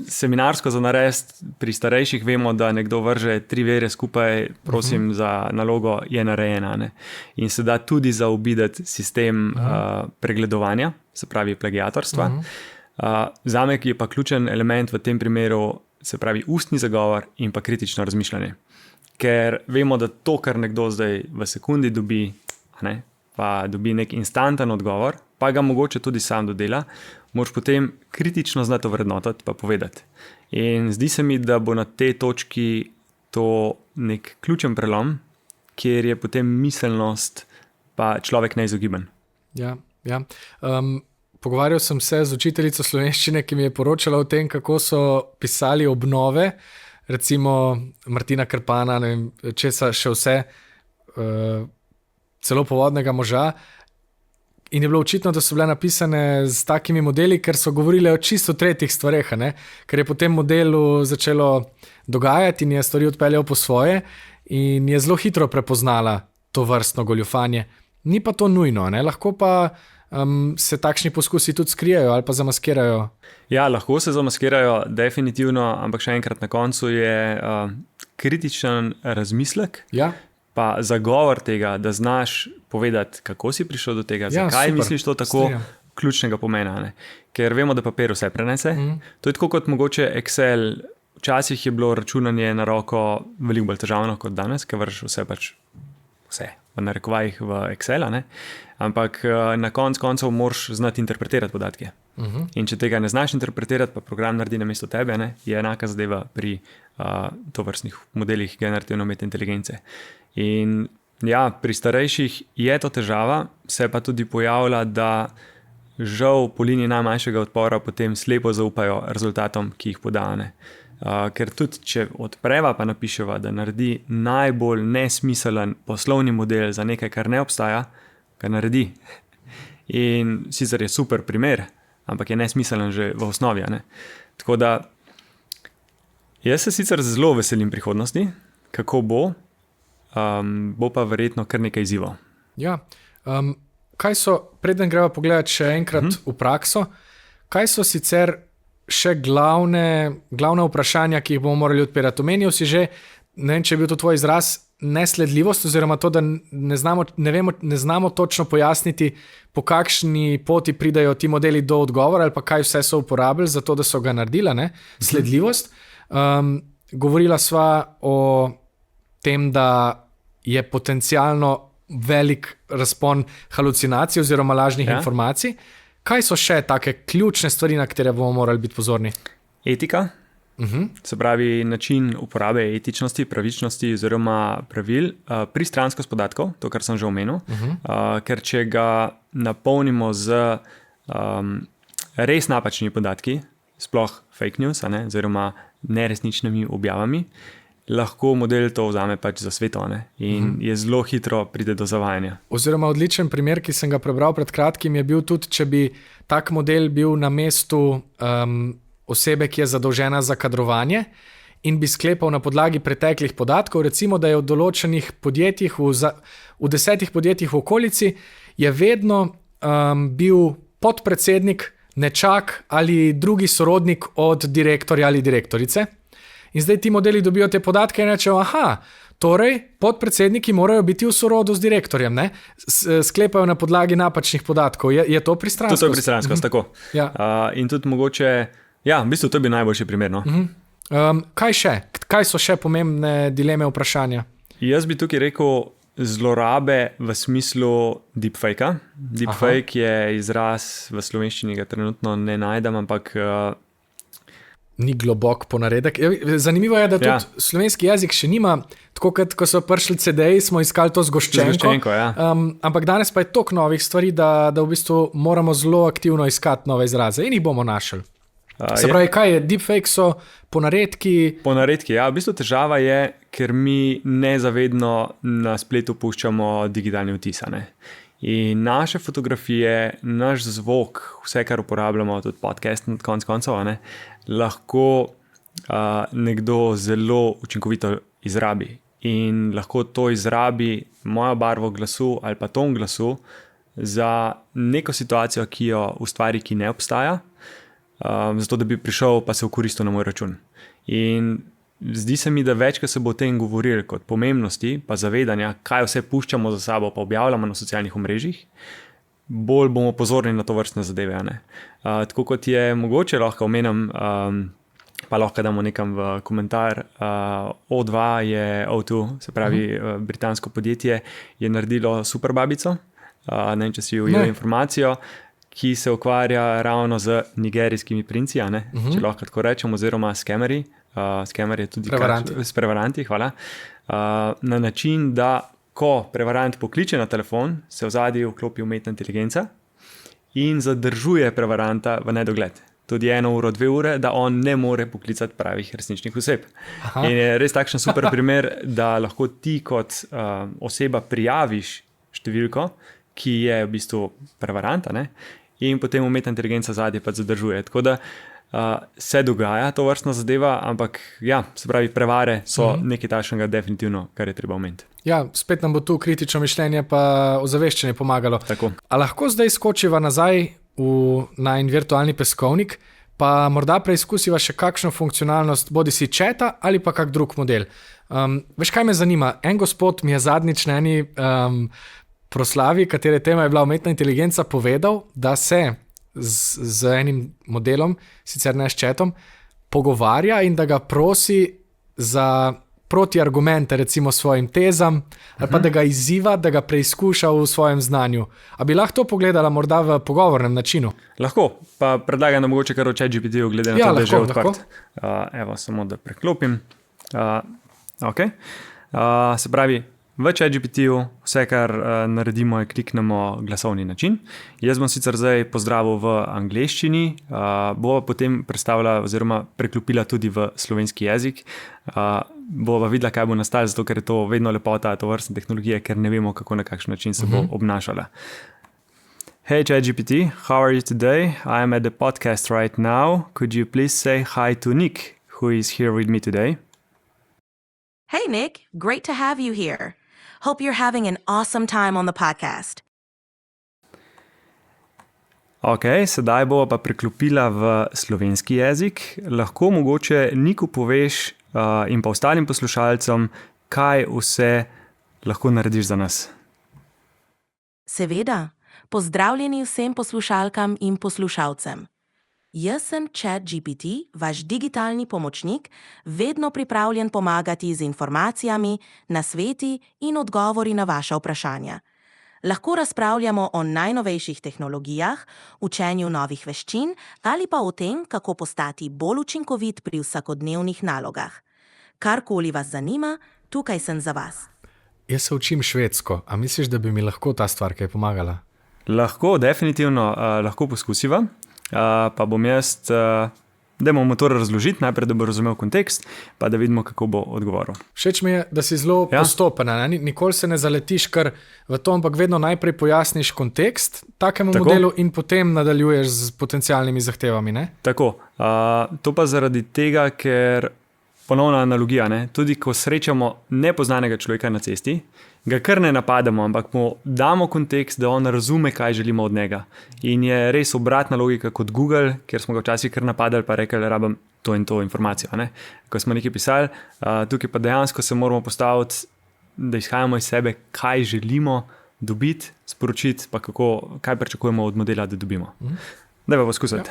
seminarsko za narediti pri starejših, vemo, da nekdo vrže 3 vere skupaj, prosim za nalogo, je narejena. Ne? In se da tudi zaobideti sistem pregledovanja, se pravi plagiatorstva. Zame je pa ključen element v tem primeru, se pravi ustni zagovor in pa kritično razmišljanje. Ker vemo, da to, kar nekdo zdaj v sekundi dobi, pa dobi nek instanten odgovor, pa ga mogoče tudi sam dodela, moraš potem kritično znati ovrednotiti pa povedati. In zdi se mi, da bo na tej točki to nek ključen prelom, kjer je potem miselnost pa človek neizogiben. Ja. Pogovarjal sem se z učiteljico slovenščine, ki mi je poročala o tem, kako so pisali obnove, recimo Martina Krpana, ne vem, česa še vse, celo Povodnega moža. In je bilo očitno, da so bile napisane z takimi modeli, ker so govorile o čisto tretjih stvareh, ker je po tem modelu začelo dogajati in je stvari odpeljal po svoje in je zelo hitro prepoznala to vrstno goljufanje. Ni pa to nujno, lahko pa se takšni poskusi tudi skrijejo ali pa zamaskirajo. Ja, lahko se zamaskirajo, definitivno, ampak še enkrat na koncu je kritičen razmislek, pa zagovor tega, da znaš povedati, kako si prišel do tega, zakaj misliš to tako ključnega pomena. Ker vemo, da papir vse prenese. To je tako kot mogoče Excel. Včasih je bilo računanje na roko veliko bolj težavno kot danes, ker vršiš vse v narekovajih v Excel, ampak na koncu moraš znati interpretirati podatke. In če tega ne znaš interpretirati, pa program naredi namesto tebe, je enaka zadeva pri tovrstnih modelih generativne umetne inteligence. In pri starejših je to težava, se pa tudi pojavlja, da žal po liniji najmanjšega odpora potem slepo zaupajo rezultatom, ki jih podane. Ker tudi, če odpreva pa napiševa, da naredi najbolj nesmiselen poslovni model za nekaj, kar ne obstaja, ga naredi. In sicer je super primer, ampak je nesmiselen že v osnovi. Tako da jaz se sicer zelo veselim prihodnosti, kako bo pa verjetno kar nekaj izzivov. Ja, kaj so, preden greva pogledati še enkrat v prakso, kaj so sicer še glavne vprašanja, ki jih bomo morali odpirati? Omenil si že, ne vem, če je bil to tvoj izraz, nesledljivost, oziroma to, da ne znamo točno pojasniti, po kakšni poti pridajo ti modeli do odgovora ali pa kaj vse so uporabili za to, da so ga naredili, sledljivost. Govorila sva o tem, da je potencialno velik razpon halucinacij oziroma lažnih informacij. Kaj so še take ključne stvari, na katere bomo morali biti pozorni? Etika, se pravi način uporabe etičnosti, pravičnosti oziroma pravil, pristranskost podatkov, to, kar sem že omenil, ker če ga napolnimo z res napačnimi podatki, sploh fake news, oziroma neresničnimi objavami, lahko model to vzame pač za sveto in je zelo hitro pride do zavajanja. Oziroma odličen primer, ki sem ga prebral pred kratkim, je bil tudi, če bi tak model bil na mestu osebe, ki je zadolžena za kadrovanje in bi sklepal na podlagi preteklih podatkov, recimo, da je v določenih podjetjih, v 10 podjetjih v okolici, je vedno bil podpredsednik, nečak ali drugi sorodnik od direktorja ali direktorice. in zdaj ti modeli dobijo te podatke in rečejo, aha, torej podpredsedniki morajo biti v sorodu z direktorjem, ne? Sklepajo na podlagi napačnih podatkov. Je to pristranskost? To je pristranskost, tako. Ja. In tudi mogoče, v bistvu to bi najboljši primer. No? Kaj še? Kaj so še pomembne dileme, vprašanja? Jaz bi tukaj rekel zlorabe v smislu deepfake-a. Deepfake je izraz v slovenščini, ga trenutno ne najdem, ampak ni globok ponaredek. Zanimivo je, da tudi slovenski jezik še nima, tako kot ko so prišli CD-ji, smo iskali to zgoščenko. Ampak danes pa je toliko novih stvari, da v bistvu moramo zelo aktivno iskati nove izraze in jih bomo našli. Se pravi, kaj je? Deepfake so ponaredki? Ponaredki, v bistvu težava je, ker mi nezavedno na spletu puščamo digitalni vtis. In naše fotografije, naš zvok, vse, kar uporabljamo, tudi podcast, konec koncev, lahko nekdo zelo učinkovito izrabi. In lahko to izrabi mojo barvo glasu ali pa ton glasu za neko situacijo, ki jo ustvari, ki ne obstaja, zato da bi prišel pa se okoristil na moj račun. In zdi se mi, da več, ko se bo o tem govorili kot pomembnosti, pa zavedanja, kaj vse puščamo za sabo, pa objavljamo na socialnih omrežjih, bolj bomo pozorni na to vrstne zadeve. Tako kot je mogoče, lahko omenim, pa lahko damo nekam v komentar, O2 je O2, se pravi britansko podjetje, je naredilo super babico, ne vem, če si ujel informacijo, ki se ukvarja ravno z nigerijskimi princi, če lahko tako rečem, oziroma skemerji. Skemer je tudi prevaranti, hvala. Na način, da ko prevarant pokliče na telefon, se v zadju vklopi umetna inteligenca in zadržuje prevaranta v nedogled. Tudi 1 uro, 2 ure, da on ne more poklicati pravih resničnih oseb. Aha. In je res takšen super primer, da lahko ti kot oseba prijaviš številko, ki je v bistvu prevaranta, in potem umetna inteligenca zadnje pa zadržuje. Tako da se dogaja to vrstna zadeva, ampak se pravi, prevare so nekaj takšnega definitivno, kar je treba omeniti. Spet nam bo tu kritično mišljenje pa ozaveščanje pomagalo. Tako. A lahko zdaj skočiva nazaj na en virtualni peskovnik, pa morda preizkusiva še kakšno funkcionalnost, bodi si četa ali pa kak drug model. Veš, kaj me zanima? En gospod mi je zadnjič na eni proslavi, katere tema je bila umetna inteligenca, povedal, da se z enim modelom, sicer ne s chatom, pogovarja in da ga prosi za protiargumente, recimo svojim tezam, ali pa da ga izziva, da ga preizkuša v svojem znanju. A bi lahko to pogledala morda v pogovornem načinu? Lahko, pa predlagam, da mogoče kar v ChatGPT-ju glede na to, da je že odprt. Evo, samo da preklopim. Se pravi, v ChatGPT-ju vse, kar naredimo, je kliknemo glasovni način. Jaz bom sicer zdaj pozdravil v angleščini, bova potem predstavila oziroma preklopila tudi v slovenski jezik. Bova videla, kaj bo nastalo, zato ker je to vedno lepota to vrstne tehnologije, ker ne vemo, kako na kakšen način se bo obnašala. Hey ChatGPT, how are you today? I am at the podcast right now. Could you please say hi to Nick, who is here with me today? Hey Nick, great to have you here. Hope you're having an awesome time on the podcast. Sedaj bova pa preklopila v slovenski jezik. Lahko mogoče Niku poveš in pa ostalim poslušalcem, kaj vse lahko narediš za nas. Seveda, pozdravljeni vsem poslušalkam in poslušalcem. Jaz sem ChatGPT, vaš digitalni pomočnik, vedno pripravljen pomagati z informacijami, nasveti in odgovori na vaša vprašanja. Lahko razpravljamo o najnovejših tehnologijah, učenju novih veščin ali pa o tem, kako postati bolj učinkovit pri vsakodnevnih nalogah. Karkoli vas zanima, tukaj sem za vas. Jaz se učim švedsko, a misliš, da bi mi lahko ta stvar kaj pomagala? Lahko, definitivno lahko poskusiva. Pa bom jaz, da bomo to razložiti, najprej, da bo razumel kontekst, pa da vidimo, kako bo odgovoril. Všeč mi je, da si zelo postopen, nikoli se ne zaletiš kar v to, ampak vedno najprej pojasniš kontekst takemu modelu in potem nadaljuješ z potencialnimi zahtevami, ne? Tako, to pa zaradi tega, ker ponovna analogija, tudi ko srečamo nepoznanega človeka na cesti, ga kar ne napademo, ampak mu damo kontekst, da on razume, kaj želimo od njega. In je res obratna logika kot Google, kjer smo ga včasih kar napadali, pa rekli, rabim to in to informacijo. Ne? Ko smo nekaj pisali, tukaj pa dejansko se moramo postaviti, da izhajamo iz sebe, kaj želimo dobiti, sporočiti, pa kaj pričakujemo od modela, da dobimo. Daj pa poskusiti.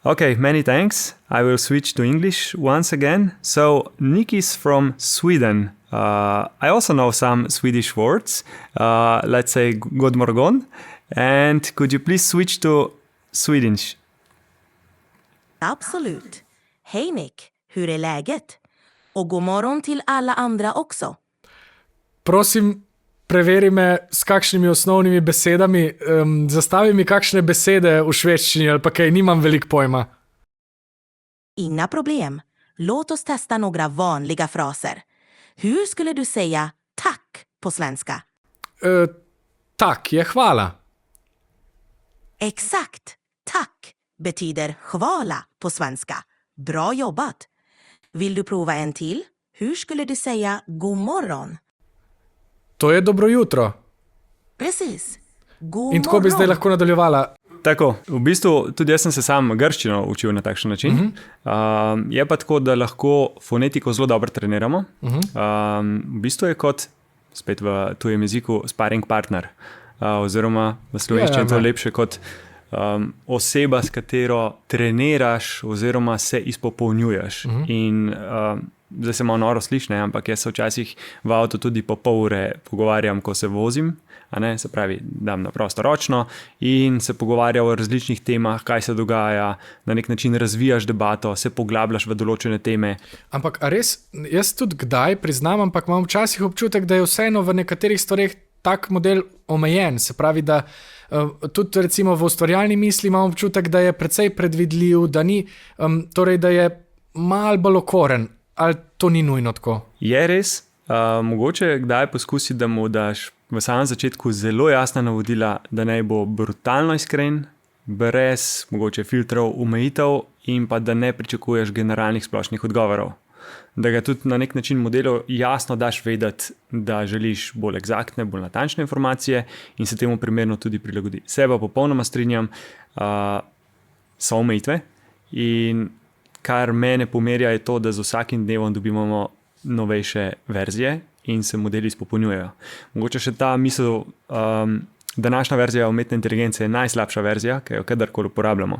Okay, many thanks. I will switch to English once again. So, Nikki's from Sweden. I also know some Swedish words. Let's say God morgon. And could you please switch to Swedish? Absolut. Hej Nick, hur är läget? Och god morgon till alla andra också. Prosim, preveri me s kakšnimi osnovnimi besedami. Zastavi mi kakšne besede v švedščini ali pa kaj, nimam veliko pojma. Inga problem. Låt oss testa några vanliga fraser. Hur skulle du säga tack på svenska? Tak je hvala. Exakt. Tack betyder hvala på svenska. Bra jobbat. Vill du prova en till? Hur skulle du säga god morgon? To je dobro jutro. Precis. God In tako bi zdaj morgon. lahko nadaljevala. Tako, v bistvu tudi jaz sem se sam grščino učil na takšen način. Je pa tako, da lahko fonetiko zelo dobro treniramo. V bistvu je kot, spet v tujem jeziku, sparring partner. Oziroma v slovenščini je to lepše kot oseba, s katero treniraš oziroma se izpopolnjuješ. In zdaj se malo noro sliši, ampak jaz se včasih v avtu tudi po pol ure pogovarjam, ko se vozim. Se pravi, dam na prostoročno in se pogovarjam o različnih temah, kaj se dogaja, na nek način razvijaš debato, se poglabljaš v določene teme. Ampak a res, jaz tudi kdaj priznam, ampak imam včasih občutek, da je vseeno v nekaterih stvareh tak model omejen. Se pravi, da tudi recimo v ustvarjalni misli imam občutek, da je precej predvidljiv, da ni, torej da je malo bolj okoren. Ali to ni nujno tako? Je res, mogoče kdaj poskusi, da mu daš v samem začetku zelo jasna navodila, da naj bo brutalno iskren, brez mogoče filtrov, omejitev in pa da ne pričakuješ generalnih splošnih odgovorov. Da ga tudi na nek način modelu jasno daš vedeti, da želiš bolj eksaktne, bolj natančne informacije in se temu primerno tudi prilagodi. Seba popolnoma strinjam, so omejitve in kar mene pomerja je to, da z vsakim dnevom dobivamo novejše verzije in se modeli izpopolnjujejo. Mogoče še ta misel, današnja verzija umetne inteligence je najslabša verzija, ki jo kadarkoli uporabljamo.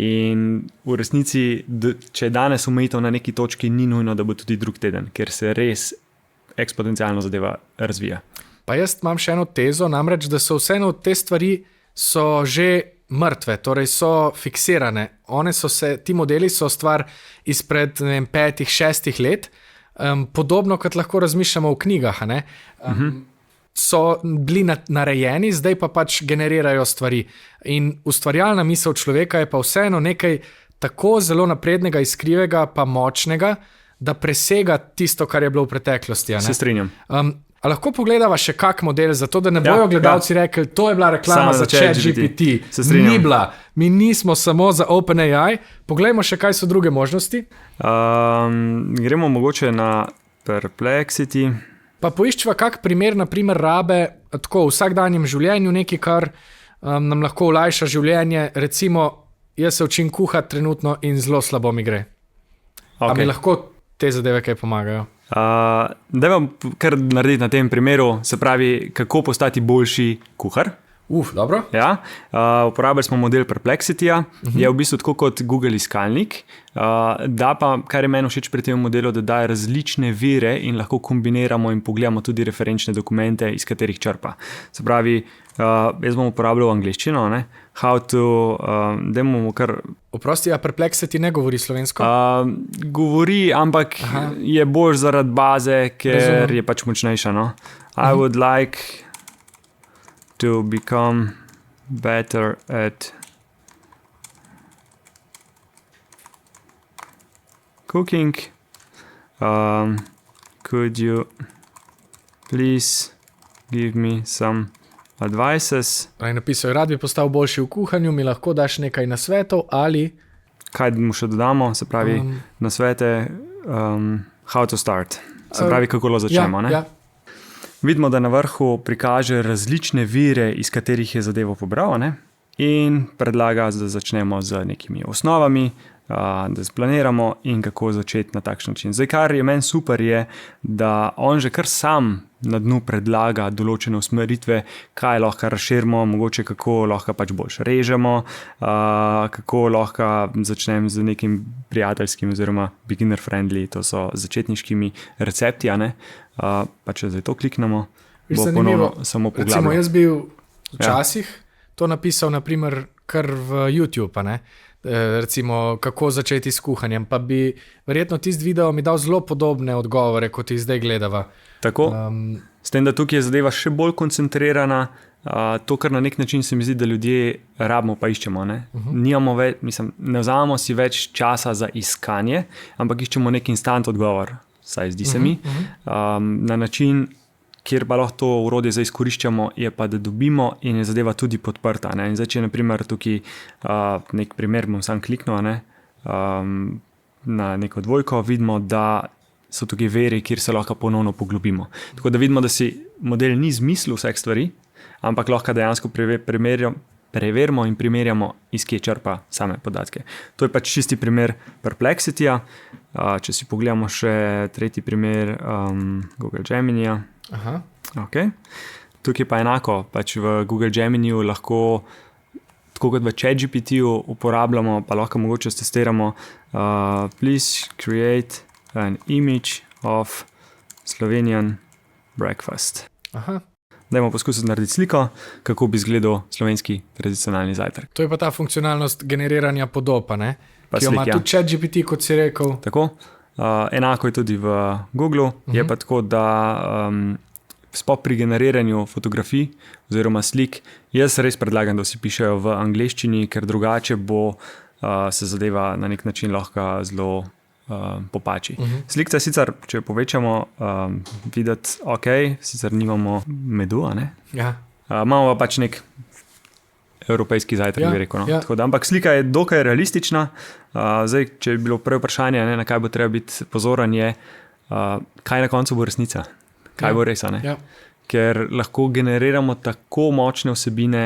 In v resnici, če je danes omejitev na neki točki, ni nujno, da bo tudi drug teden, ker se res eksponencialno zadeva razvija. Pa jaz imam še eno tezo, namreč, da so vseeno te stvari so že mrtve, torej so fiksirane. Ti modeli so stvar izpred 5-6 let, podobno kot lahko razmišljamo v knjigah, so bili narejeni, zdaj pa pač generirajo stvari. In ustvarjalna misel človeka je pa vseeno nekaj tako zelo naprednega, iskrivega, pa močnega, da presega tisto, kar je bilo v preteklosti. Se strinjam. A lahko pogledava še kak model, zato da ne bojo gledalci rekli, to je bila reklama za ChatGPT. Ni bila. Mi nismo samo za OpenAI. Poglejmo še, kaj so druge možnosti. Gremo mogoče na Perplexity. Pa poiščva kak primer, naprimer, rabe tako v vsakdanjem življenju, nekaj, kar nam lahko olajša življenje. Recimo, jaz se učim kuhati trenutno in zelo slabo mi gre. Okay. A mi lahko te zadeve kaj pomagajo? Da vam kar narediti na tem primeru, se pravi, kako postati boljši kuhar. Dobro. Ja, uporabili smo model Perplexityja, je v bistvu tako kot Google iskalnik, da pa, kar je meni všeč pri tem modelu, da daje različne vire in lahko kombiniramo in pogledamo tudi referenčne dokumente, iz katerih črpa. Se pravi, jaz bom uporabljal angleščino, how to, dajmo kar... Oprosti, a Perplexity ne govori slovensko? Govori, ampak je bolj zaradi baze, ker je pač močnejša, I would like to become better at cooking. Could you please give me some advices? Napisal, rad bi postal boljši v kuhanju, mi lahko daš nekaj nasvetov ali... Kaj mu še dodamo, se pravi nasvete, how to start. Se pravi, kako začnemo, Ja. Vidimo, da na vrhu prikaže različne vire, iz katerih je zadevo pobral, in predlaga, da začnemo z nekimi osnovami, da splaniramo in kako začeti na takšen način. Zdaj, kar je meni super, je, da on že kar sam na dnu predlaga določene usmeritve, kaj lahko razširimo, mogoče kako lahko pač boljš režemo, kako lahko začnem z nekim prijateljskim oziroma beginner friendly, to so začetniškimi recepti, pa če zdaj to kliknemo, bo ponovno samo poglabljal. Recimo, jaz bi včasih to napisal, naprimer, kar v YouTube, ne? Recimo, kako začeti s kuhanjem, pa bi verjetno tisti video mi dal zelo podobne odgovore, kot jih zdaj gledava. Tako, s tem, da tukaj je zadeva še bolj koncentrirana, to, kar na nek način se mi zdi, da ljudje rabimo pa iščemo. Nijamo več, ne vzamemo si več časa za iskanje, ampak iščemo nek instant odgovor, saj zdi se mi, na način, kjer pa lahko to orodje zdaj izkoriščamo, je pa, da dobimo in je zadeva tudi podprta. In zdaj, če je na primer tukaj nek primer, bom sam kliknil na neko dvojko, vidimo, da so tukaj veri, kjer se lahko ponovno poglobimo. Tako da vidimo, da si model ni zmislil vseh stvari, ampak lahko dejansko preverimo in primerjamo, iz kje črpa same podatke. To je pač čisti primer Perplexity-ja. Če si pogledamo še tretji primer Google Gemini-ja. Okay. Tukaj pa enako, pač v Google Gemini-ju lahko, tako kot v ChatGPT-ju uporabljamo, pa lahko mogoče testiramo please create an image of Slovenian breakfast. Dajmo poskusiti narediti sliko, kako bi izgledal slovenski tradicionalni zajtrk. To je pa ta funkcionalnost generiranja podoba, ne? Ki jo ima tudi ChatGPT, kot si rekel. Tako. Enako je tudi v Googlu, je pa tako, da sploh pri generiranju fotografij oziroma slik, jaz res predlagam, da si pišejo v angleščini, ker drugače bo se zadeva na nek način lahko zelo popači. Slikca sicer, če povečamo, videti ok, sicer nimamo medu, ne? Imamo pač nek evropejski zajtrk, bi rekel. Tako da, ampak slika je dokaj realistična. Zdaj, če bi bilo prvo vprašanje, na kaj bo treba biti pozoren, je, kaj na koncu bo resnica, kaj bo res, ne? Ker lahko generiramo tako močne vsebine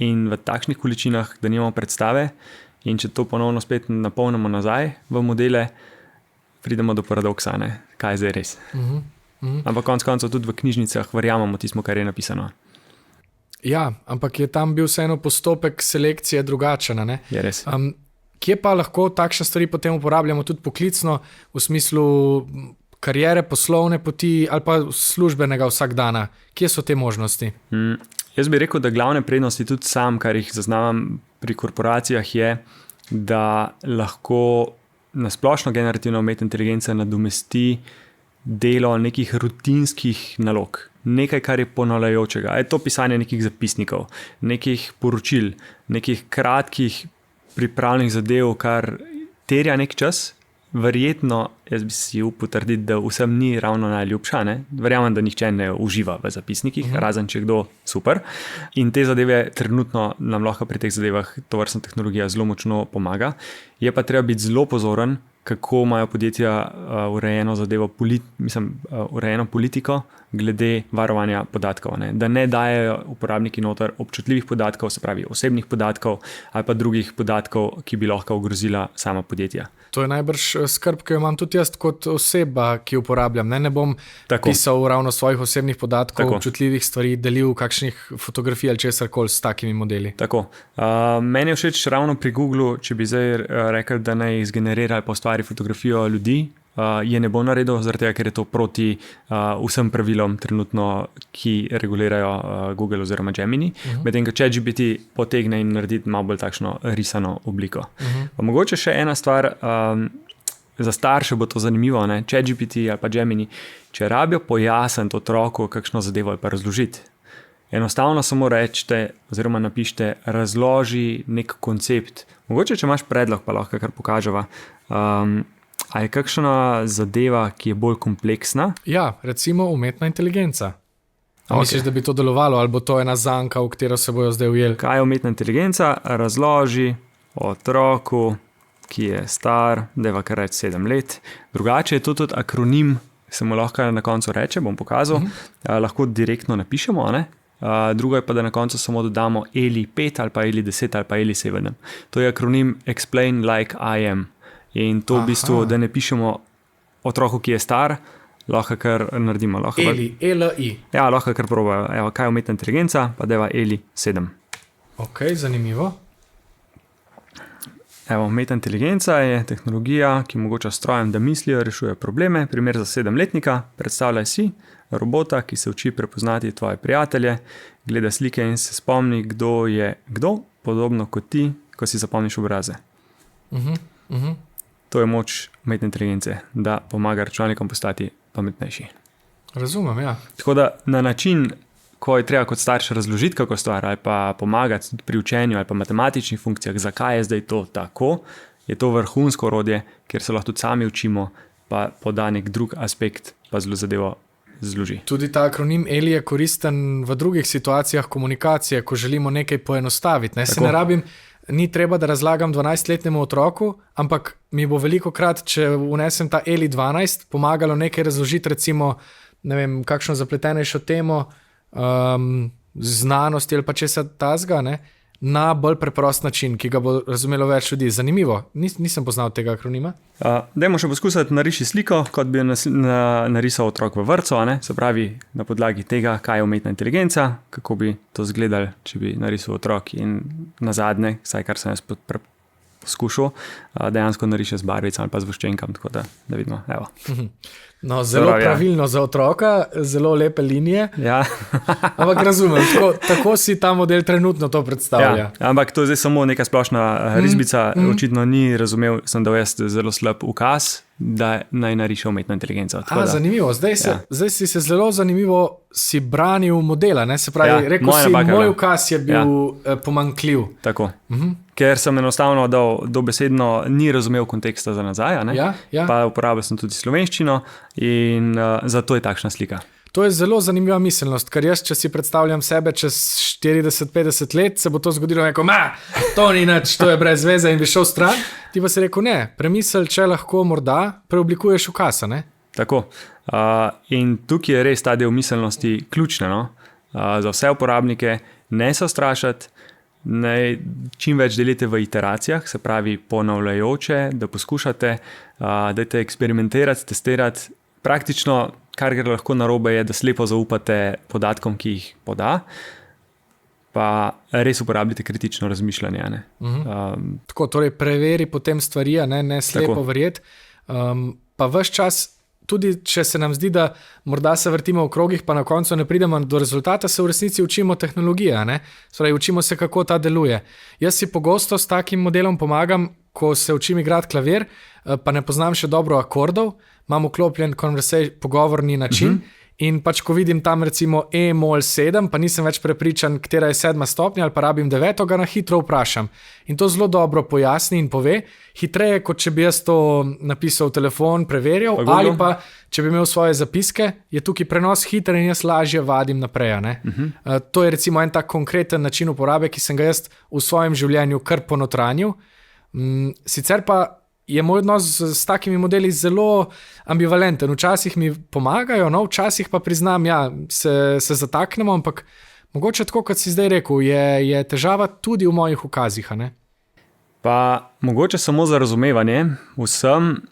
in v takšnih količinah, da nimamo predstave, in če to ponovno spet napolnimo nazaj v modele, pridemo do paradoksa, ne? Kaj je zdaj res. Ampak konec koncev tudi v knjižnicah verjamemo tismo, kar je napisano. Ja, ampak je tam bil vseeno postopek selekcije drugačen, ne? Je res. Kje pa lahko takšne stvari potem uporabljamo tudi poklicno, v smislu kariere, poslovne poti ali pa službenega vsakdana? Kje so te možnosti? Jaz bi rekel, da glavne prednosti tudi sam, kar jih zaznavam pri korporacijah, je, da lahko nasplošno generativna umetna inteligenca nadomesti delo nekih rutinskih nalog. Nekaj, kar je ponavljajočega. Je to pisanje nekih zapisnikov, nekih poročil, nekih kratkih pripravljenih zadev, kar terja nek čas. Verjetno, jaz bi si upal trditi, da vsem ni ravno najljubša, ne? Verjamem, da nihče ne uživa v zapisnikih, razen če kdo super. In te zadeve trenutno nam lahko pri teh zadevah tovrstna tehnologija zelo močno pomaga. Je pa treba biti zelo pozoren, kako imajo podjetja urejeno zadevo, urejeno politiko glede varovanja podatkov, ne? Da ne dajejo uporabniki noter občutljivih podatkov, se pravi osebnih podatkov ali pa drugih podatkov, ki bi lahko ogrozila sama podjetja. To je najbrž skrb, ki jo imam tudi jaz kot oseba, ki uporabljam. Ne bom pisal ravno svojih osebnih podatkov, občutljivih stvari, delil kakšnih fotografij ali česarkoli s takimi modeli. Tako. Meni je všeč ravno pri Googlu, če bi zdaj rekel, da naj izgenerira ali pa ustvari fotografijo ljudi, je ne bo naredil, zaradi tega, ker je to proti vsem pravilom trenutno, ki regulirajo Google oziroma Gemini, medtem ko ChatGPT potegne in naredi malo bolj takšno risano obliko. Pa mogoče še ena stvar, za starše bo to zanimivo, ne? ChatGPT ali pa Gemini, če rabijo pojasniti otroku kakšno zadevo ali pa razložiti, enostavno samo rečete oziroma napišite, razloži nek koncept. Mogoče, če imaš predlog, pa lahko kar pokaževa. A je kakšna zadeva, ki je bolj kompleksna? Ja, recimo umetna inteligenca. Misliš, da bi to delovalo, ali bo to ena zanka, v katero se bojo zdaj ujeli? Kaj je umetna inteligenca? Razloži otroku, ki je star, deva kar reči 7 let. Drugače je to tudi akronim, se mu lahko na koncu reče, bom pokazal. Lahko direktno napišemo, ne? drugo je pa, da na koncu samo dodamo ELI 5 ali pa ELI 10 ali pa ELI 7. To je akronim Explain Like I Am. In to v bistvu, da ne pišemo otroku, ki je star, lahko kar naredimo. ELI, ELI. Ja, lahko kar probajo. Evo, kaj je umetna inteligenca, pa deva ELI 7. Ok, zanimivo. Evo, umetna inteligenca je tehnologija, ki omogoča strojem, da mislijo, rešuje probleme. Primer za 7-letnika. Predstavljaj si robota, ki se uči prepoznati tvoje prijatelje, gleda slike in se spomni, kdo je kdo, podobno kot ti, ko si zapomniš obraze. To je moč umetne inteligence, da pomaga računalnikom postati pametnejši. Razumem, ja. Tako da na način, ko je treba kot starš razložiti kako stvar ali pa pomagati pri učenju ali pa matematičnih funkcijah, zakaj je zdaj to tako, je to vrhunsko orodje, kjer se lahko tudi sami učimo, pa poda nek drug aspekt, pa zelo zadevo zloži. Tudi ta akronim ELI je koristen v drugih situacijah komunikacije, ko želimo nekaj poenostaviti. Se ne rabim, ni treba, da razlagam 12-letnemu otroku, ampak mi bo veliko krat, če vnesem ta ELI 12, pomagalo nekaj razložiti, recimo, ne vem, kakšno zapletenejšo temo, znanosti ali pa česa tazga, ne, na bolj preprost način, ki ga bo razumelo več ljudi. Zanimivo, nisem poznal tega akronima. Dajmo še poskusiti nariši sliko, kot bi jo narisal otrok v vrtcu, se pravi na podlagi tega, kaj je umetna inteligenca, kako bi to izgledalo, če bi narisal otrok in nazadnje, vsaj kar sem jaz poskušal, dejansko nariše z barvicami ali pa z voščenkami, tako da vidimo, evo. No, zelo pravilno za otroka, zelo lepe linije. Ja. Ampak razumem, tako si ta model trenutno to predstavlja. Ja, ampak to je zdaj samo neka splošna risbica, očitno ni razumel, sem dal jaz zelo slab ukaz, da naj nariše umetna inteligenca. Zanimivo, zdaj si se zelo zanimivo si branil modela, ne? Se pravi, rekel si, moj ukaz je bil pomanjkljiv. Tako. Ker sem enostavno dobesedno ni razumel konteksta za nazaj, pa uporabil sem tudi slovenščino in zato je takšna slika. To je zelo zanimiva miselnost, ker jaz, če si predstavljam sebe čez 40-50 let, se bo to zgodilo rekel, to ni nič, to je brez veze in bi šel stran. Ti pa si rekel, ne, premisel, če lahko morda preoblikuješ ukaz, ne? Tako. In tukaj je res ta del miselnosti ključna, za vse uporabnike, ne se ustrašiti, čim več delite v iteracijah, se pravi ponavljajoče, da poskušate, dajte eksperimentirati, testirati. Praktično, kar gre lahko narobe, je, da slepo zaupate podatkom, ki jih poda, pa res uporabljate kritično razmišljanje. Tako, torej preveri potem stvari, ne slepo verjeti. Pa ves čas, tudi če se nam zdi, da morda se vrtimo v krogih, pa na koncu ne pridemo do rezultata, se v resnici učimo tehnologije, Torej, učimo se, kako ta deluje. Jaz si pogosto s takim modelom pomagam, ko se učim igrati klavir, pa ne poznam še dobro akordov, imam vklopljen pogovorni način in pač ko vidim tam recimo E-mol 7, pa nisem več prepričan, katera je 7. stopnja ali pa rabim 9, ga na hitro vprašam. In to zelo dobro pojasni in pove, hitreje, kot če bi jaz to napisal v telefon, preverjal, ali pa če bi imel svoje zapiske, je tukaj prenos hiter in jaz lažje vadim naprej. To je recimo en tak konkreten način uporabe, ki sem ga jaz v svojem življenju kar ponotranil. Sicer pa je moj odnos s takimi modeli zelo ambivalenten. Včasih mi pomagajo, včasih pa priznam, se zataknemo, ampak mogoče tako, kot si zdaj rekel, je težava tudi v mojih ukazih. Pa mogoče samo za razumevanje vsem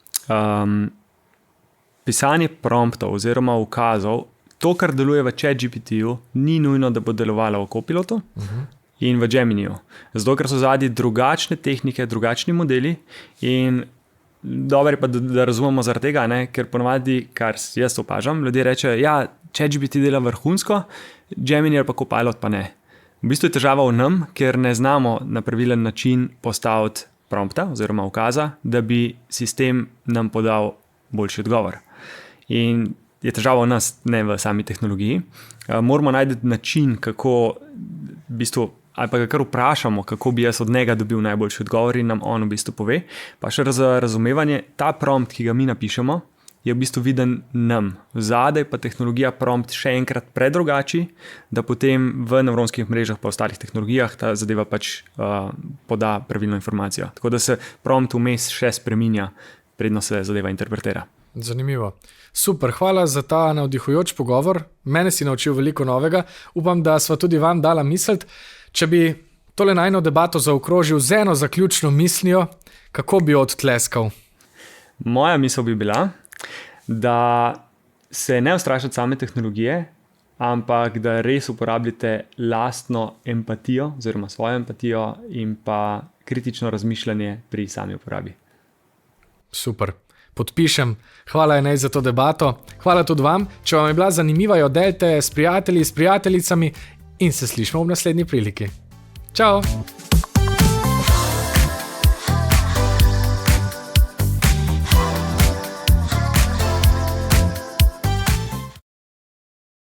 pisanje promptov oziroma ukazov, to, kar deluje v ChatGPT-ju, ni nujno, da bo delovalo v Copilotu in v Geminiju. Zato, ker so zadnji drugačne tehnike, drugačni modeli in dobro je pa, da razumemo zaradi tega, ker ponovadi, kar jaz opažam, ljudje rečejo, ChatGPT dela vrhunsko, Gemini ali pa Copilot pa ne. V bistvu je težava v nam, ker ne znamo na pravilen način postaviti prompta oziroma ukaza, da bi sistem nam podal boljši odgovor. In je težava v nas, ne v sami tehnologiji. Moramo najti način, kako v bistvu, ali pa ga kar vprašamo, kako bi jaz od njega dobil najboljši odgovor in nam on v bistvu pove. Pa še za razumevanje, ta prompt, ki ga mi napišemo, je v bistvu viden nam. Zadaj pa tehnologija prompt še enkrat predrugači, da potem v nevronskih mrežah pa ostalih tehnologijah ta zadeva pač poda pravilno informacijo. Tako da se prompt vmes še spreminja, predno se zadeva interpretira. Zanimivo. Super, hvala za ta navdihujoč pogovor. Mene si naučil veliko novega. Upam, da sva tudi vam dala misliti. Če bi tole najno debato zaokrožil z eno zaključno mislijo, kako bi jo odtleskal? Moja misel bi bila, da se ne ustrašite same tehnologije, ampak da res uporabljate lastno empatijo oziroma svojo empatijo in pa kritično razmišljanje pri sami uporabi. Super. Podpišem. Hvala Enej za to debato. Hvala tudi vam. Če vam je bila zanimiva, jo delite s prijatelji, s prijateljicami in se slišimo v naslednji priliki. Čau!